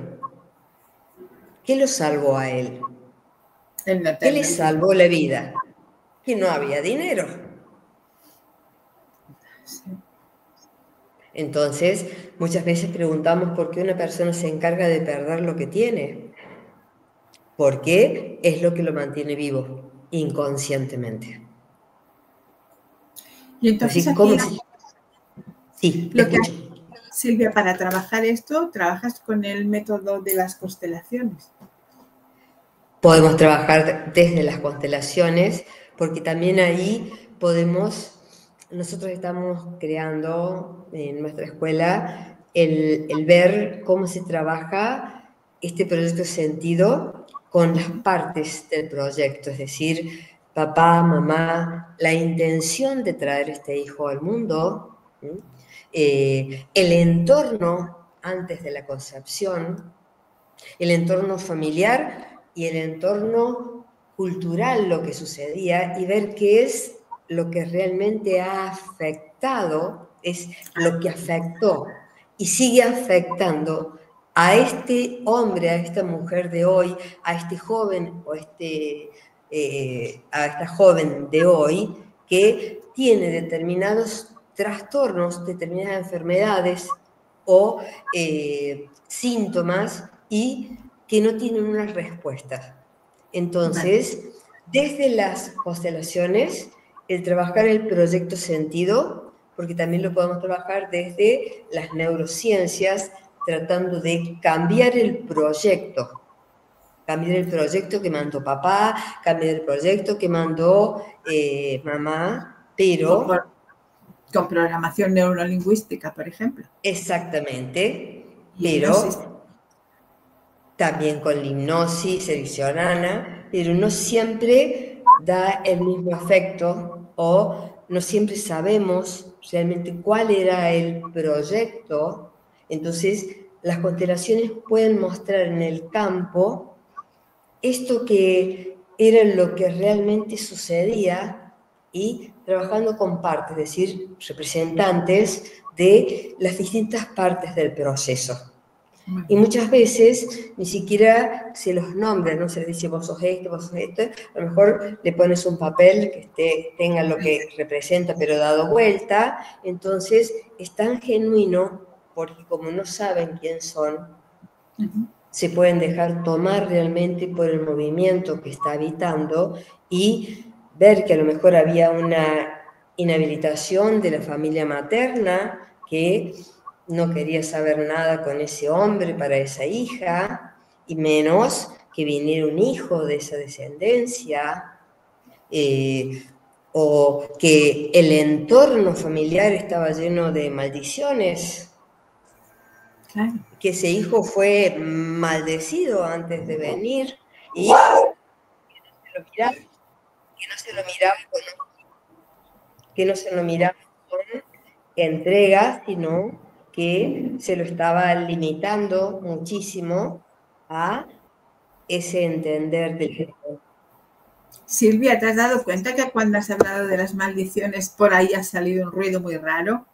¿Qué lo salvó a él? ¿Qué le salvó la vida? Que no había dinero. Entonces, muchas veces preguntamos por qué una persona se encarga de perder lo que tiene. Porque es lo que lo mantiene vivo, inconscientemente. Y entonces Así, aquí, sí, lo que Silvia, para trabajar esto, trabajas con el método de las constelaciones. Podemos trabajar desde las constelaciones, porque también ahí nosotros estamos creando en nuestra escuela el ver cómo se trabaja este proyecto sentido con las partes del proyecto, es decir, papá, mamá, la intención de traer este hijo al mundo, el entorno antes de la concepción, el entorno familiar y el entorno cultural, lo que sucedía, y ver qué es lo que realmente ha afectado, es lo que afectó y sigue afectando a este hombre, a esta mujer de hoy, a este joven o a esta joven de hoy que tiene determinados trastornos, determinadas enfermedades o síntomas y que no tienen una respuesta. Entonces, desde las constelaciones, el trabajar el proyecto sentido, porque también lo podemos trabajar desde las neurociencias, tratando de cambiar el proyecto que mandó papá, cambiar el proyecto que mandó mamá, pero... Con programación neurolingüística, por ejemplo. Exactamente, Hipnosis. pero también con la hipnosis ericksoniana, pero no siempre da el mismo efecto o no siempre sabemos realmente cuál era el proyecto. Entonces, las constelaciones pueden mostrar en el campo esto que era lo que realmente sucedía y trabajando con partes, es decir, representantes de las distintas partes del proceso. Y muchas veces ni siquiera se los nombra, no se les dice vos sos esto, a lo mejor le pones un papel que tenga lo que representa pero dado vuelta, entonces es tan genuino porque como no saben quién son, se pueden dejar tomar realmente por el movimiento que está habitando y ver que a lo mejor había una inhabilitación de la familia materna que no quería saber nada con ese hombre para esa hija, y menos que viniera un hijo de esa descendencia, o que el entorno familiar estaba lleno de maldiciones, Claro. que ese hijo fue maldecido antes de venir y que no se lo miraba con entrega, sino que se lo estaba limitando muchísimo a ese entender del... Silvia, ¿te has dado cuenta que cuando has hablado de las maldiciones por ahí ha salido un ruido muy raro?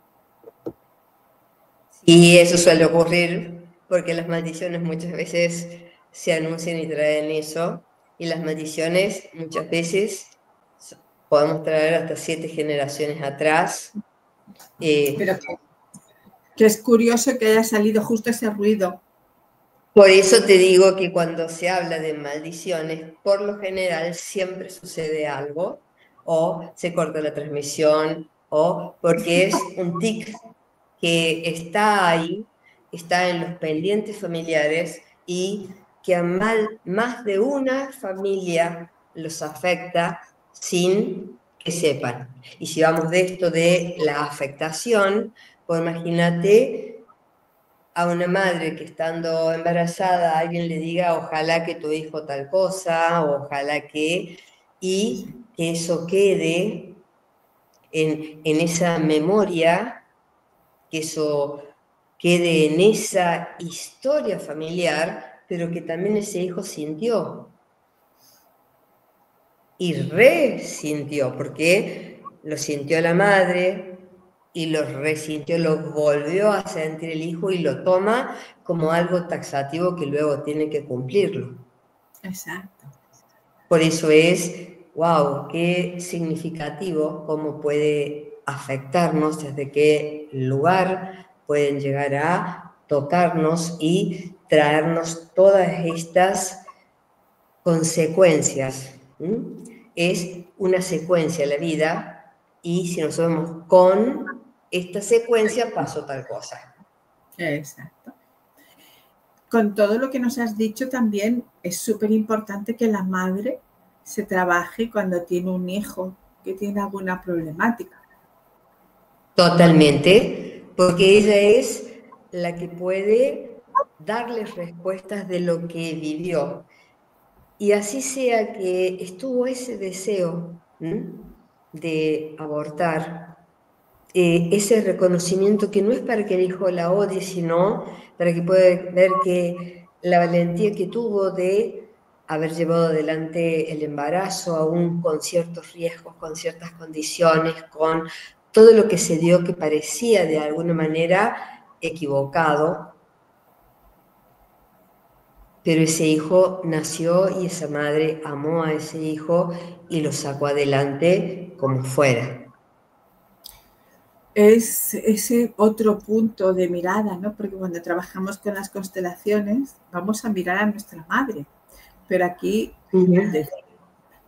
Y eso suele ocurrir porque las maldiciones muchas veces se anuncian y traen eso, y las maldiciones muchas veces podemos traer hasta 7 generaciones atrás. Pero que es curioso que haya salido justo ese ruido. Por eso te digo que cuando se habla de maldiciones, por lo general siempre sucede algo, o se corta la transmisión, o porque es un tic que está ahí, está en los pendientes familiares y que a más de una familia los afecta sin que sepan. Y si vamos de esto de la afectación, pues imagínate a una madre que estando embarazada alguien le diga ojalá que tu hijo tal cosa, o ojalá que, y que eso quede en esa memoria, que eso quede en esa historia familiar, pero que también ese hijo sintió. Y resintió, porque lo sintió la madre y lo resintió, lo volvió a sentir el hijo y lo toma como algo taxativo que luego tiene que cumplirlo. Exacto. Por eso es, wow, qué significativo cómo puede afectarnos, desde qué lugar pueden llegar a tocarnos y traernos todas estas consecuencias. Es una secuencia la vida, y si nos vemos con esta secuencia pasó tal cosa. Exacto. Con todo lo que nos has dicho también es súper importante que la madre se trabaje cuando tiene un hijo que tiene alguna problemática. Totalmente, porque ella es la que puede darles respuestas de lo que vivió. Y así sea que estuvo ese deseo de abortar, ese reconocimiento que no es para que el hijo la odie, sino para que pueda ver que la valentía que tuvo de haber llevado adelante el embarazo, aún con ciertos riesgos, con ciertas condiciones, con todo lo que se dio que parecía de alguna manera equivocado, pero ese hijo nació y esa madre amó a ese hijo y lo sacó adelante como fuera. Es ese otro punto de mirada, ¿no? Porque cuando trabajamos con las constelaciones vamos a mirar a nuestra madre, pero aquí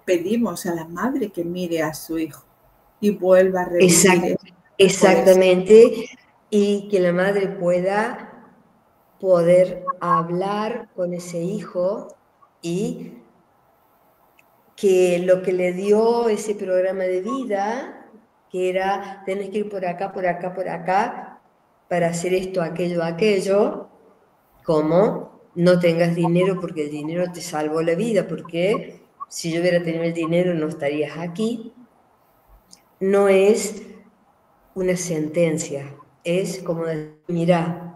pedimos a la madre que mire a su hijo y vuelva a revivir. Exactamente, y que la madre pueda poder hablar con ese hijo y que lo que le dio ese programa de vida, que era, tenés que ir por acá, por acá, por acá, para hacer esto, aquello, como no tengas dinero porque el dinero te salvó la vida, porque si yo hubiera tenido el dinero no estarías aquí, no es una sentencia, es como decir, mira,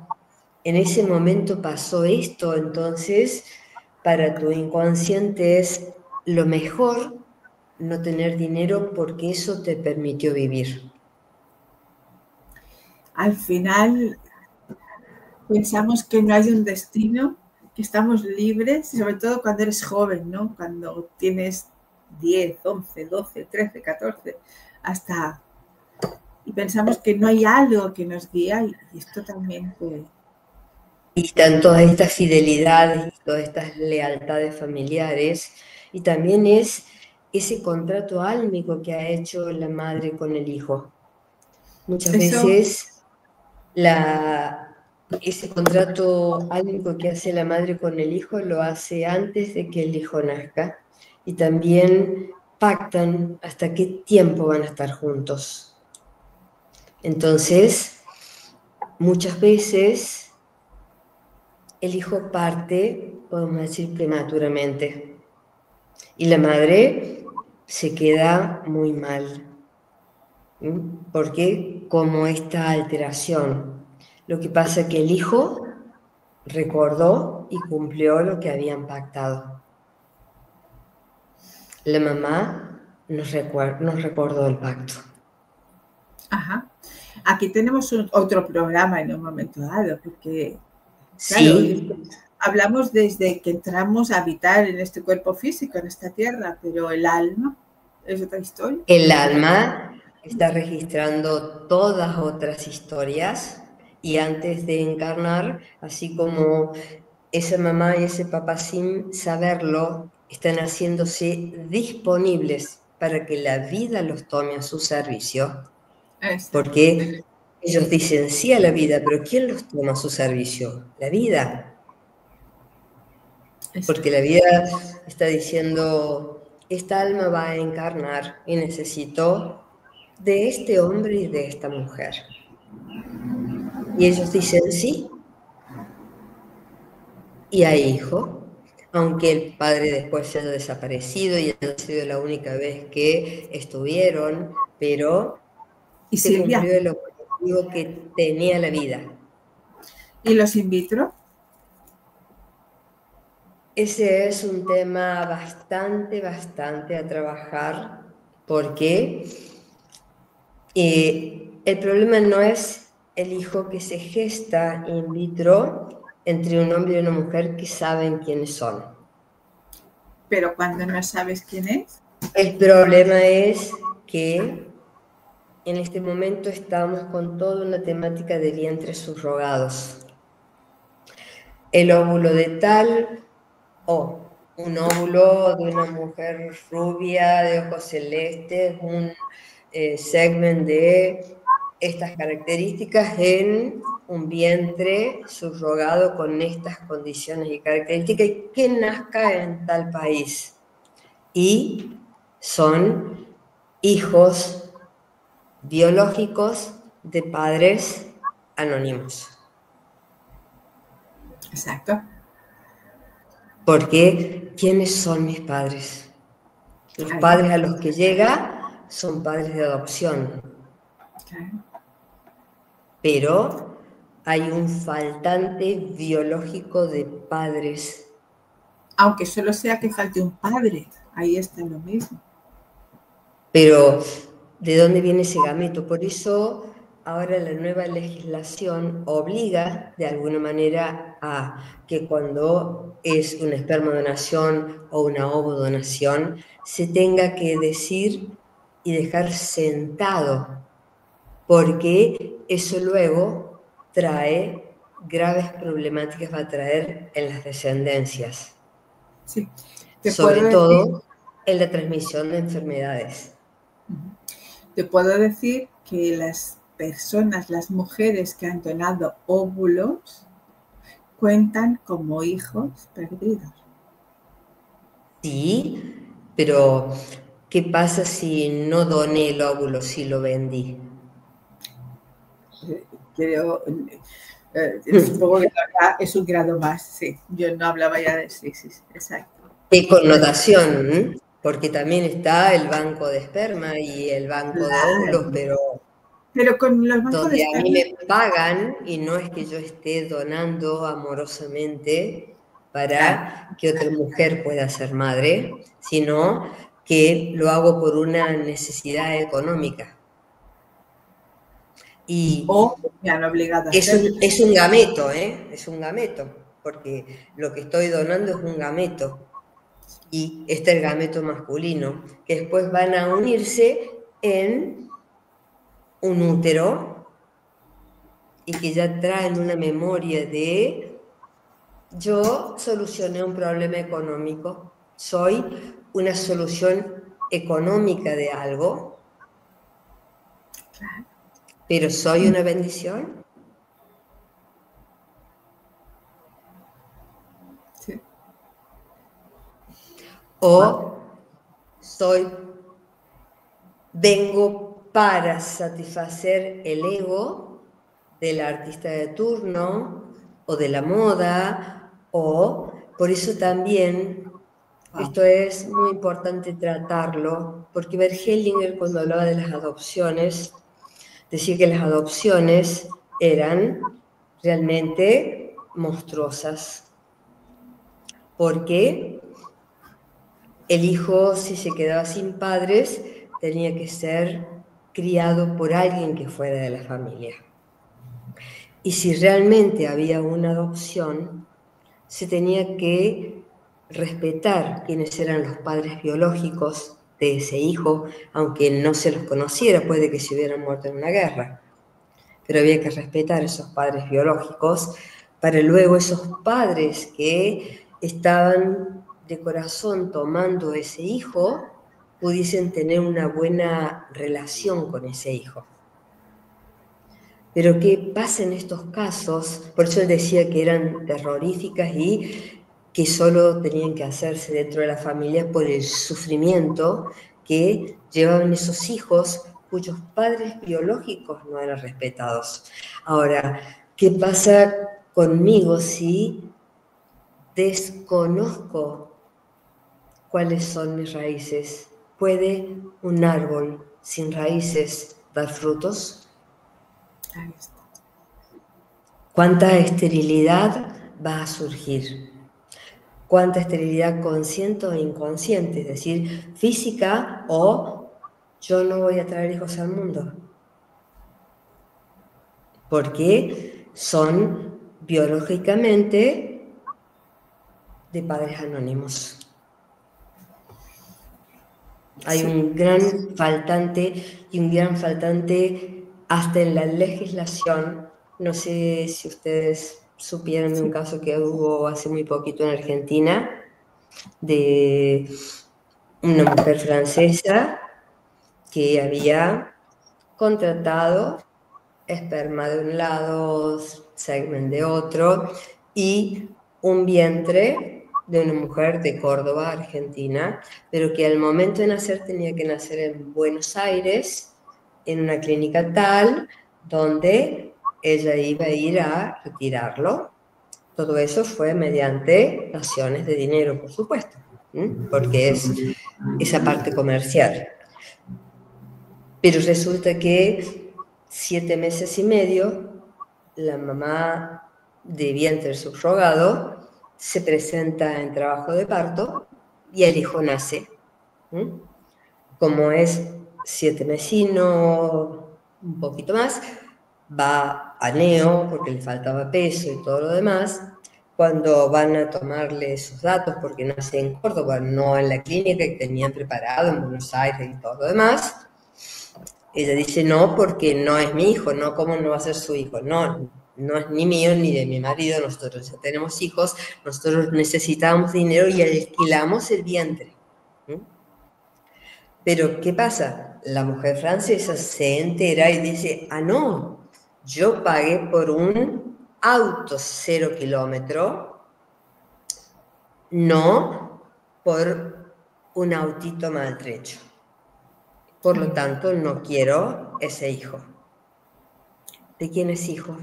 en ese momento pasó esto, entonces para tu inconsciente es lo mejor no tener dinero porque eso te permitió vivir. Al final pensamos que no hay un destino, que estamos libres, y sobre todo cuando eres joven, ¿no? Cuando tienes 10, 11, 12, 13, 14, hasta... Y pensamos que no hay algo que nos guía y es totalmente... Y están todas estas fidelidades, todas estas lealtades familiares, y también es ese contrato álmico que ha hecho la madre con el hijo. Muchas veces ese contrato álmico que hace la madre con el hijo lo hace antes de que el hijo nazca, y también pactan hasta qué tiempo van a estar juntos. Entonces, muchas veces el hijo parte, podemos decir, prematuramente, y la madre se queda muy mal. Porque como esta alteración, lo que pasa es que el hijo recordó y cumplió lo que habían pactado. La mamá nos recordó el pacto. Ajá. Aquí tenemos otro programa en un momento dado, porque, claro, Sí, hablamos desde que entramos a habitar en este cuerpo físico, en esta tierra, pero el alma es otra historia. el alma está registrando todas otras historias y antes de encarnar, así como esa mamá y ese papá sin saberlo, están haciéndose disponibles para que la vida los tome a su servicio. Exacto. Porque ellos dicen sí a la vida, pero ¿quién los toma a su servicio? La vida. Porque la vida está diciendo, esta alma va a encarnar y necesito de este hombre y de esta mujer. Y ellos dicen sí. Y hay hijo, aunque el padre después se haya desaparecido y haya sido la única vez que estuvieron, pero ¿Y se Silvia? cumplió el objetivo que tenía la vida. ¿Y los in vitro? Ese es un tema bastante a trabajar porque el problema no es el hijo que se gesta in vitro entre un hombre y una mujer que saben quiénes son. Pero cuando no sabes quién es. El problema es que en este momento estamos con toda una temática de vientres subrogados. El óvulo de tal o un óvulo de una mujer rubia de ojos celestes, un segmento de estas características en un vientre subrogado con estas condiciones y características y que nazca en tal país. Y son hijos biológicos de padres anónimos. Exacto. Porque, ¿quiénes son mis padres? Los Claro, padres a los que llega son padres de adopción, claro. pero hay un faltante biológico de padres. Aunque solo sea que falte un padre, ahí está lo mismo. Pero, ¿de dónde viene ese gameto? Por eso, ahora la nueva legislación obliga, de alguna manera, a que cuando es una espermadonación o una ovodonación, se tenga que decir y dejar sentado, porque eso luego trae graves problemáticas, va a traer en las descendencias, Sí. sobre todo en la transmisión de enfermedades. Te puedo decir que las personas, las mujeres que han donado óvulos, cuentan como hijos perdidos. Sí, pero ¿qué pasa si no doné el óvulo, si lo vendí? Creo, supongo que es un grado más, sí. Yo no hablaba ya de sí, exacto. ¿Qué connotación? Porque también está el banco de esperma y el banco de óvulos, pero con los bancos de donde a mí esperma, me pagan y no es que yo esté donando amorosamente para claro, que otra mujer pueda ser madre, sino que lo hago por una necesidad económica. Y o me han obligado a es hacerlo. un gameto, ¿eh? Es un gameto, porque lo que estoy donando es un gameto. Y este es el gameto masculino, que después van a unirse en un útero y que ya traen una memoria de yo solucioné un problema económico, soy una solución económica de algo, pero soy una bendición. Sí. O vengo para satisfacer el ego del artista de turno o de la moda, o por eso también, esto es muy importante tratarlo, porque Bert Hellinger, cuando hablaba de las adopciones, decía que las adopciones eran realmente monstruosas, porque el hijo, si se quedaba sin padres, tenía que ser criado por alguien que fuera de la familia. Y si realmente había una adopción, se tenía que respetar quiénes eran los padres biológicos de ese hijo, aunque no se los conociera, puede que se hubieran muerto en una guerra. Pero había que respetar esos padres biológicos para luego esos padres que estaban de corazón tomando ese hijo pudiesen tener una buena relación con ese hijo. Pero ¿qué pasa en estos casos? Por eso él decía que eran terroríficas y que solo tenían que hacerse dentro de la familia por el sufrimiento que llevaban esos hijos cuyos padres biológicos no eran respetados. Ahora, ¿qué pasa conmigo si desconozco cuáles son mis raíces? ¿Puede un árbol sin raíces dar frutos? Ahí está. ¿Cuánta esterilidad va a surgir? ¿Cuánta esterilidad consciente o inconsciente? Es decir, física o yo no voy a traer hijos al mundo. Porque son biológicamente de padres anónimos. Hay un gran faltante y un gran faltante hasta en la legislación. No sé si ustedes supieron de un caso que hubo hace muy poquito en Argentina de una mujer francesa que había contratado esperma de un lado, semen de otro y un vientre de una mujer de Córdoba, Argentina, pero que al momento de nacer tenía que nacer en Buenos Aires, en una clínica tal, donde ella iba a ir a retirarlo. Todo eso fue mediante donaciones de dinero, por supuesto, porque es esa parte comercial. Pero resulta que 7 meses y medio, la mamá de vientre subrogado se presenta en trabajo de parto y el hijo nace. Como es 7 mesino, un poquito más, va a neo porque le faltaba peso y todo lo demás. Cuando van a tomarle sus datos, porque nace en Córdoba, no en la clínica que tenían preparado en Buenos Aires y todo lo demás, ella dice no, porque no es mi hijo, no, ¿cómo no va a ser su hijo? No, no es ni mío ni de mi marido, nosotros ya tenemos hijos, nosotros necesitamos dinero y alquilamos el vientre. Pero, ¿qué pasa? La mujer francesa se entera y dice, ah, no, yo pagué por un auto 0 kilómetro, no por un autito maltrecho. Por lo tanto, no quiero ese hijo. ¿De quién es hijo?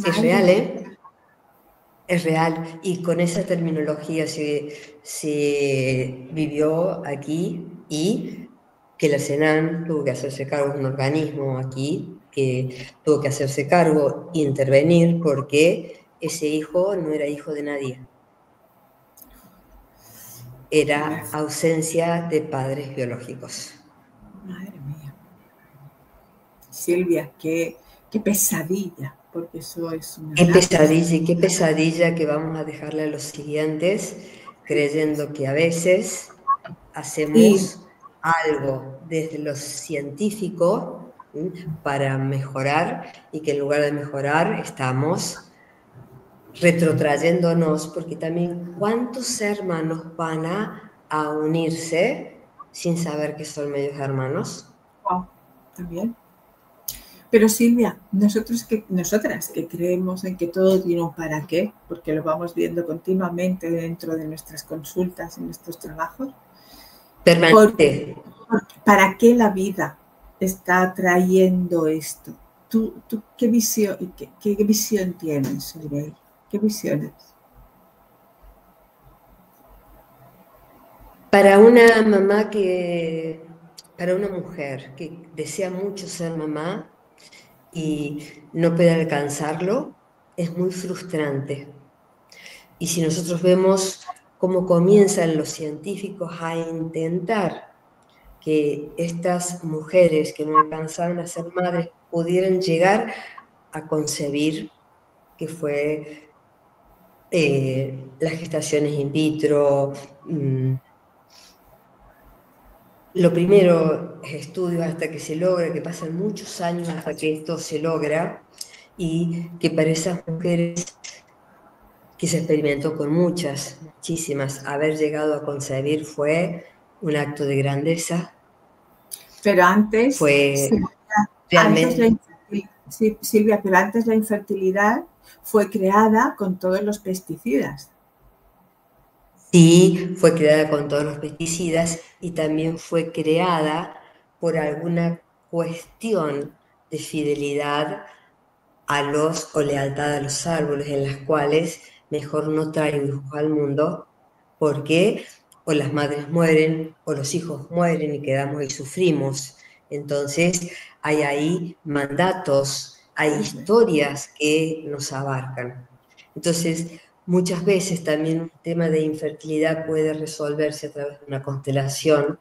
Es real, ¿eh? Es real. Y con esa terminología se vivió aquí y que la CENAM tuvo que hacerse cargo, un organismo aquí que tuvo que hacerse cargo, intervenir, porque ese hijo no era hijo de nadie. Era ausencia de padres biológicos. Madre mía. Silvia, qué pesadilla, porque eso es una... Qué pesadilla y qué pesadilla que vamos a dejarle a los siguientes, creyendo que a veces hacemos algo desde lo científico para mejorar y que en lugar de mejorar estamos retrotrayéndonos, porque también cuántos hermanos van a unirse sin saber que son medios hermanos. Wow, también. Pero Silvia, nosotras que creemos en que todo tiene un para qué, porque lo vamos viendo continuamente dentro de nuestras consultas, en nuestros trabajos. Permanente. ¿Para qué la vida está trayendo esto? ¿Tú qué visión tienes, Silvia? ¿Qué visiones? Para una mamá para una mujer que desea mucho ser mamá y no puede alcanzarlo, es muy frustrante. Y si nosotros vemos cómo comienzan los científicos a intentar que estas mujeres que no alcanzaron a ser madres pudieran llegar a concebir, que fue las gestaciones in vitro, lo primero es estudios hasta que se logra, que pasan muchos años hasta que esto se logra, y que para esas mujeres que se experimentó con muchísimas, haber llegado a concebir fue un acto de grandeza. Pero antes, fue realmente... Silvia, pero antes la infertilidad fue creada con todos los pesticidas. Sí, fue creada con todos los pesticidas y también fue creada por alguna cuestión de fidelidad o lealtad a los árboles, en las cuales mejor no traigo hijos al mundo, porque o las madres mueren o los hijos mueren y quedamos y sufrimos. Entonces hay ahí mandatos, hay historias que nos abarcan. Entonces, muchas veces también un tema de infertilidad puede resolverse a través de una constelación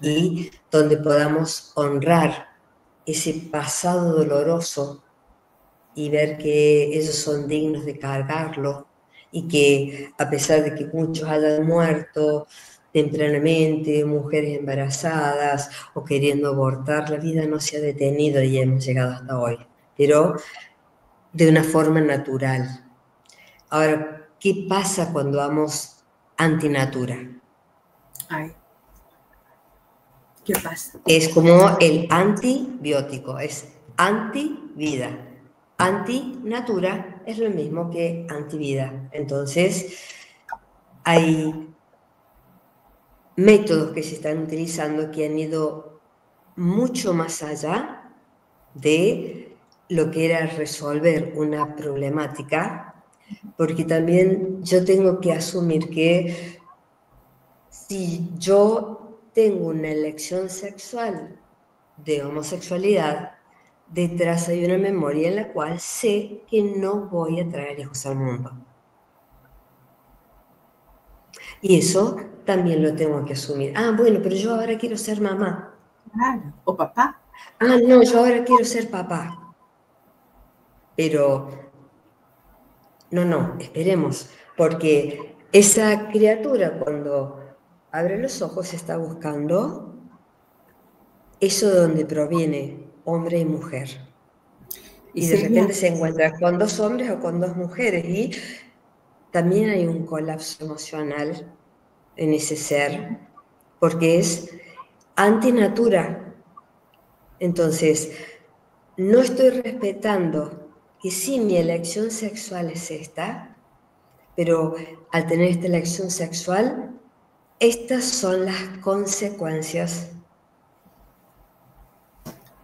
y donde podamos honrar ese pasado doloroso y ver que ellos son dignos de cargarlo y que a pesar de que muchos hayan muerto tempranamente, mujeres embarazadas o queriendo abortar, la vida no se ha detenido y hemos llegado hasta hoy, pero de una forma natural. Ahora, ¿qué pasa cuando vamos antinatura? Ay. ¿Qué pasa? Es como el antibiótico, es antivida. Antinatura es lo mismo que antivida. Entonces, hay métodos que se están utilizando que han ido mucho más allá de lo que era resolver una problemática, porque también yo tengo que asumir que si yo tengo una elección sexual de homosexualidad, detrás hay una memoria en la cual sé que no voy a traer hijos al mundo. Y eso también lo tengo que asumir. Ah, bueno, pero yo ahora quiero ser mamá. Claro. O papá. Ah, no, yo ahora quiero ser papá. Pero no, esperemos, porque esa criatura cuando abre los ojos está buscando eso de donde proviene hombre y mujer. Y de repente se encuentra con dos hombres o con dos mujeres y también hay un colapso emocional en ese ser, porque es antinatura. Entonces, no estoy respetando que sí, mi elección sexual es esta, pero al tener esta elección sexual, estas son las consecuencias.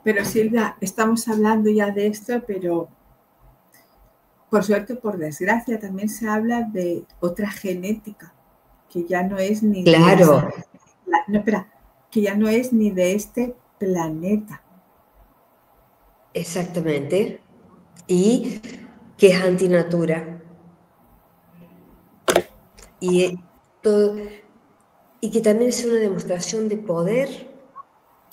Pero Silvia, estamos hablando ya de esto, pero por suerte o por desgracia también se habla de otra genética, que ya no es ni claro. que ya no es ni de este planeta. Exactamente. Y que es antinatura. Y que también es una demostración de poder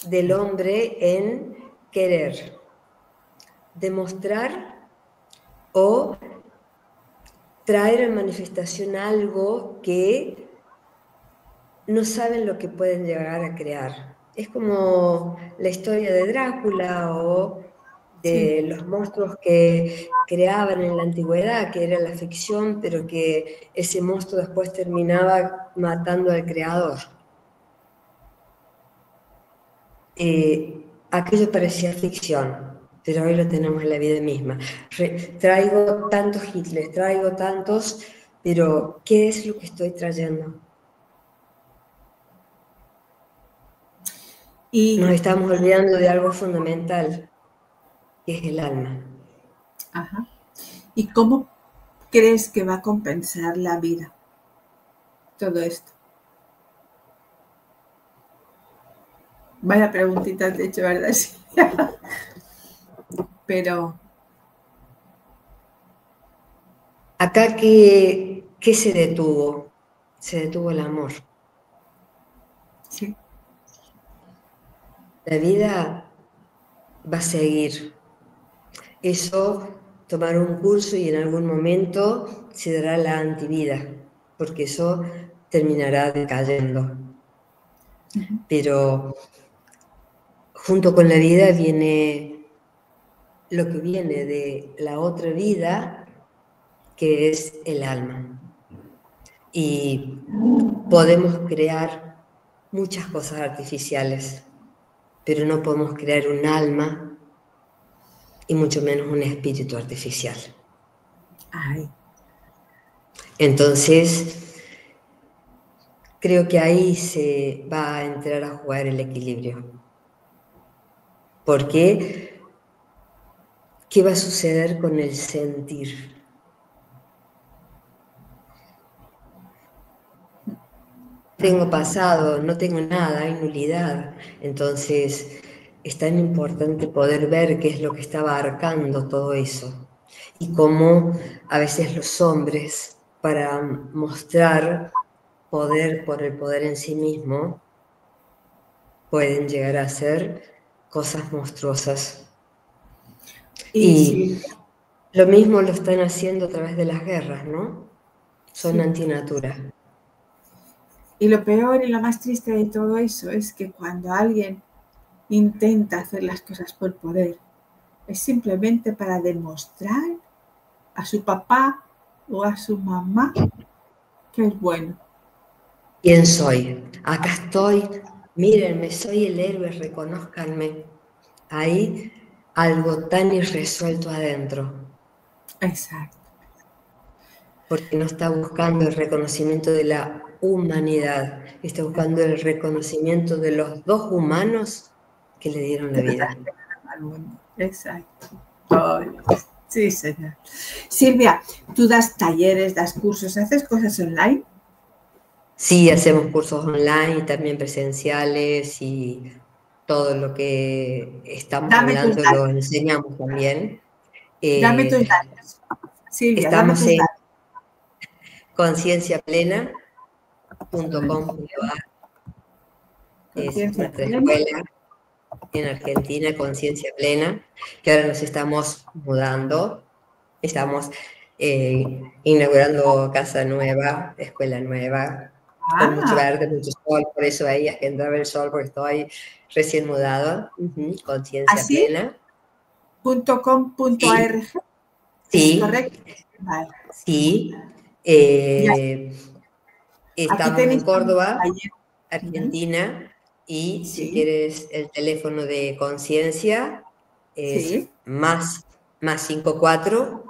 del hombre en querer demostrar o traer en manifestación algo que no saben lo que pueden llegar a crear. Es como la historia de Drácula o de los monstruos que creaban en la antigüedad, que era la ficción, pero que ese monstruo después terminaba matando al creador. Aquello parecía ficción, pero hoy lo tenemos en la vida misma. Traigo tantos Hitler, traigo tantos, pero ¿qué es lo que estoy trayendo? Nos estamos olvidando de algo fundamental, que es el alma. Ajá. ¿Y cómo crees que va a compensar la vida todo esto? Vaya preguntita te he hecho, ¿verdad? Sí. Pero acá, ¿qué se detuvo? Se detuvo el amor. Sí. La vida va a seguir. Eso, tomar un curso y en algún momento se dará la antivida, porque eso terminará decayendo. Pero junto con la vida viene lo que viene de la otra vida, que es el alma. Y podemos crear muchas cosas artificiales, pero no podemos crear un alma y mucho menos un espíritu artificial. Ay. Entonces, creo que ahí se va a entrar a jugar el equilibrio. Porque, ¿qué va a suceder con el sentir? Tengo pasado, no tengo nada, hay nulidad. Entonces, es tan importante poder ver qué es lo que está abarcando todo eso. Y cómo a veces los hombres, para mostrar poder por el poder en sí mismo, pueden llegar a hacer cosas monstruosas. Y lo mismo lo están haciendo a través de las guerras, ¿no? Son antinatura. Y lo peor y lo más triste de todo eso es que cuando alguien intenta hacer las cosas por poder, es simplemente para demostrar a su papá o a su mamá que es bueno. ¿Quién soy? Acá estoy, mírenme, soy el héroe, reconózcanme. Hay algo tan irresuelto adentro. Exacto. Porque no está buscando el reconocimiento de la humanidad, está buscando el reconocimiento de los dos humanos que le dieron la vida. Exacto. Oh, sí, señor. Silvia, ¿tú das talleres, das cursos, haces cosas online? Sí, hacemos cursos online y también presenciales y todo lo que estamos Dame tus hablando lo datos. enseñamos también. Dame tus Eh, datos. Silvia, dame estamos tus en datos. concienciaplena.com.ar, es Conciencia nuestra plena. escuela en Argentina, Conciencia Plena, que ahora nos estamos mudando, estamos inaugurando casa nueva, escuela nueva, con mucho Ah, verde, mucho sol, por eso ahí es que entraba el sol, porque estoy recién mudado, Conciencia así, Plena. .com.arg, Sí, ¿es sí, correcto? Vale. sí. Ya, aquí Estamos en tenéis también Córdoba, taller. Ujú. Argentina, y si Sí, quieres el teléfono de conciencia es sí. más 54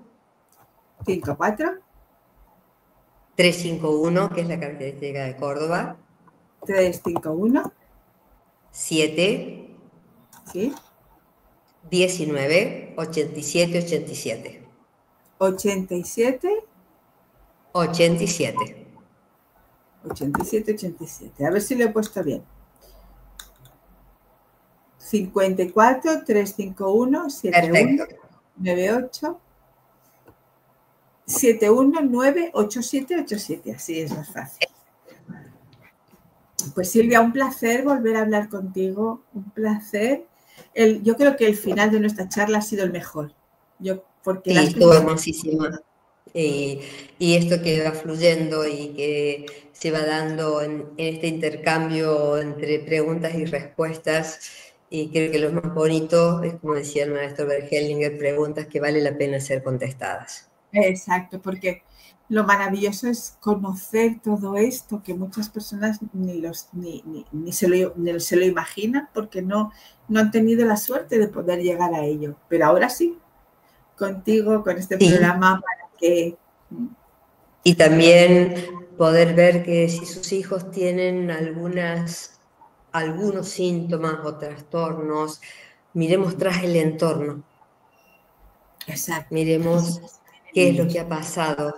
54 351, que es la característica de Córdoba, 351. 7 Sí. 19 87 87 87 87. 87 87. A ver si lo he puesto bien. 54 351 71 Perfecto. 98 7198787. Así es más fácil. Pues Silvia, un placer volver a hablar contigo. Un placer. Yo creo que el final de nuestra charla ha sido el mejor. Porque Sí, las estuvo cosas. hermosísima. Y esto que va fluyendo y que se va dando en este intercambio entre preguntas y respuestas, y creo que lo más bonito es, como decía el maestro Bergelinger, preguntas que vale la pena ser contestadas. Exacto, porque lo maravilloso es conocer todo esto que muchas personas ni se lo imaginan porque no han tenido la suerte de poder llegar a ello. Pero ahora sí, contigo, con este Sí, programa, para que... y también poder ver que si sus hijos tienen algunos síntomas o trastornos, miremos tras el entorno, Exacto, miremos qué es lo que ha pasado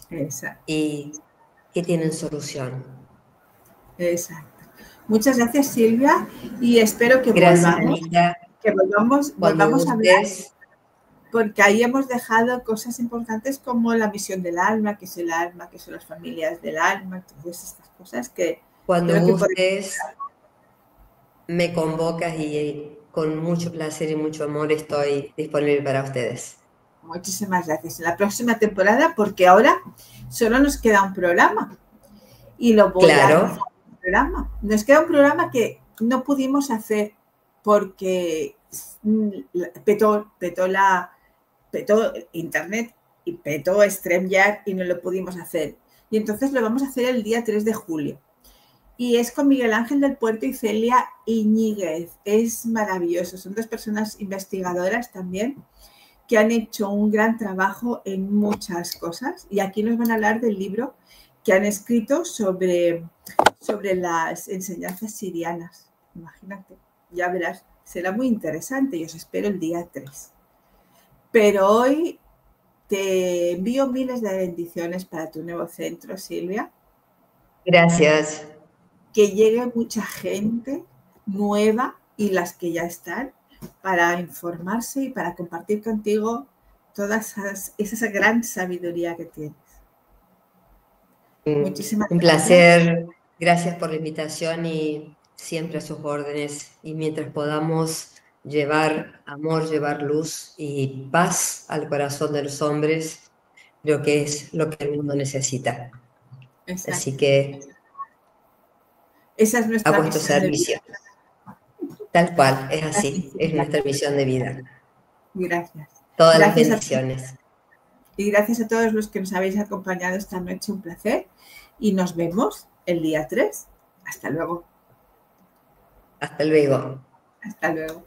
exacto, y que tienen solución. exacto. Muchas gracias, Silvia, y espero Gracias, Anita. que Cuando volvamos a hablar, gustes, porque ahí hemos dejado cosas importantes como la misión del alma, que es el alma, que son las familias del alma, todas estas cosas que cuando creo que podemos. gustes, me convocas y con mucho placer y mucho amor estoy disponible para ustedes. Muchísimas gracias. En la próxima temporada, porque ahora solo nos queda un programa y lo voy a Claro, lanzar el programa. Nos queda un programa que no pudimos hacer porque petó Internet y petó StreamYard y no lo pudimos hacer. Y entonces lo vamos a hacer el día 3 de julio. Y es con Miguel Ángel del Puerto y Celia Iñiguez. Es maravilloso. Son dos personas investigadoras también que han hecho un gran trabajo en muchas cosas. Y aquí nos van a hablar del libro que han escrito sobre las enseñanzas sirianas. Imagínate, ya verás, será muy interesante y os espero el día 3. Pero hoy te envío miles de bendiciones para tu nuevo centro, Silvia. gracias. Que llegue mucha gente nueva y las que ya están para informarse y para compartir contigo toda esa gran sabiduría que tienes. Muchísimas Un gracias. placer. Gracias por la invitación y siempre a sus órdenes. Y mientras podamos llevar amor, llevar luz y paz al corazón de los hombres, creo que es lo que el mundo necesita. Exacto. Así que Esa es a nuestra vuestro misión de vida. servicio. Tal cual, es Gracias, así, es Silvia. nuestra misión de vida. Gracias. Todas las Gracias a bendiciones. y gracias a todos los que nos habéis acompañado esta noche. Un placer. Y nos vemos el día 3. Hasta luego. Hasta luego. Hasta luego.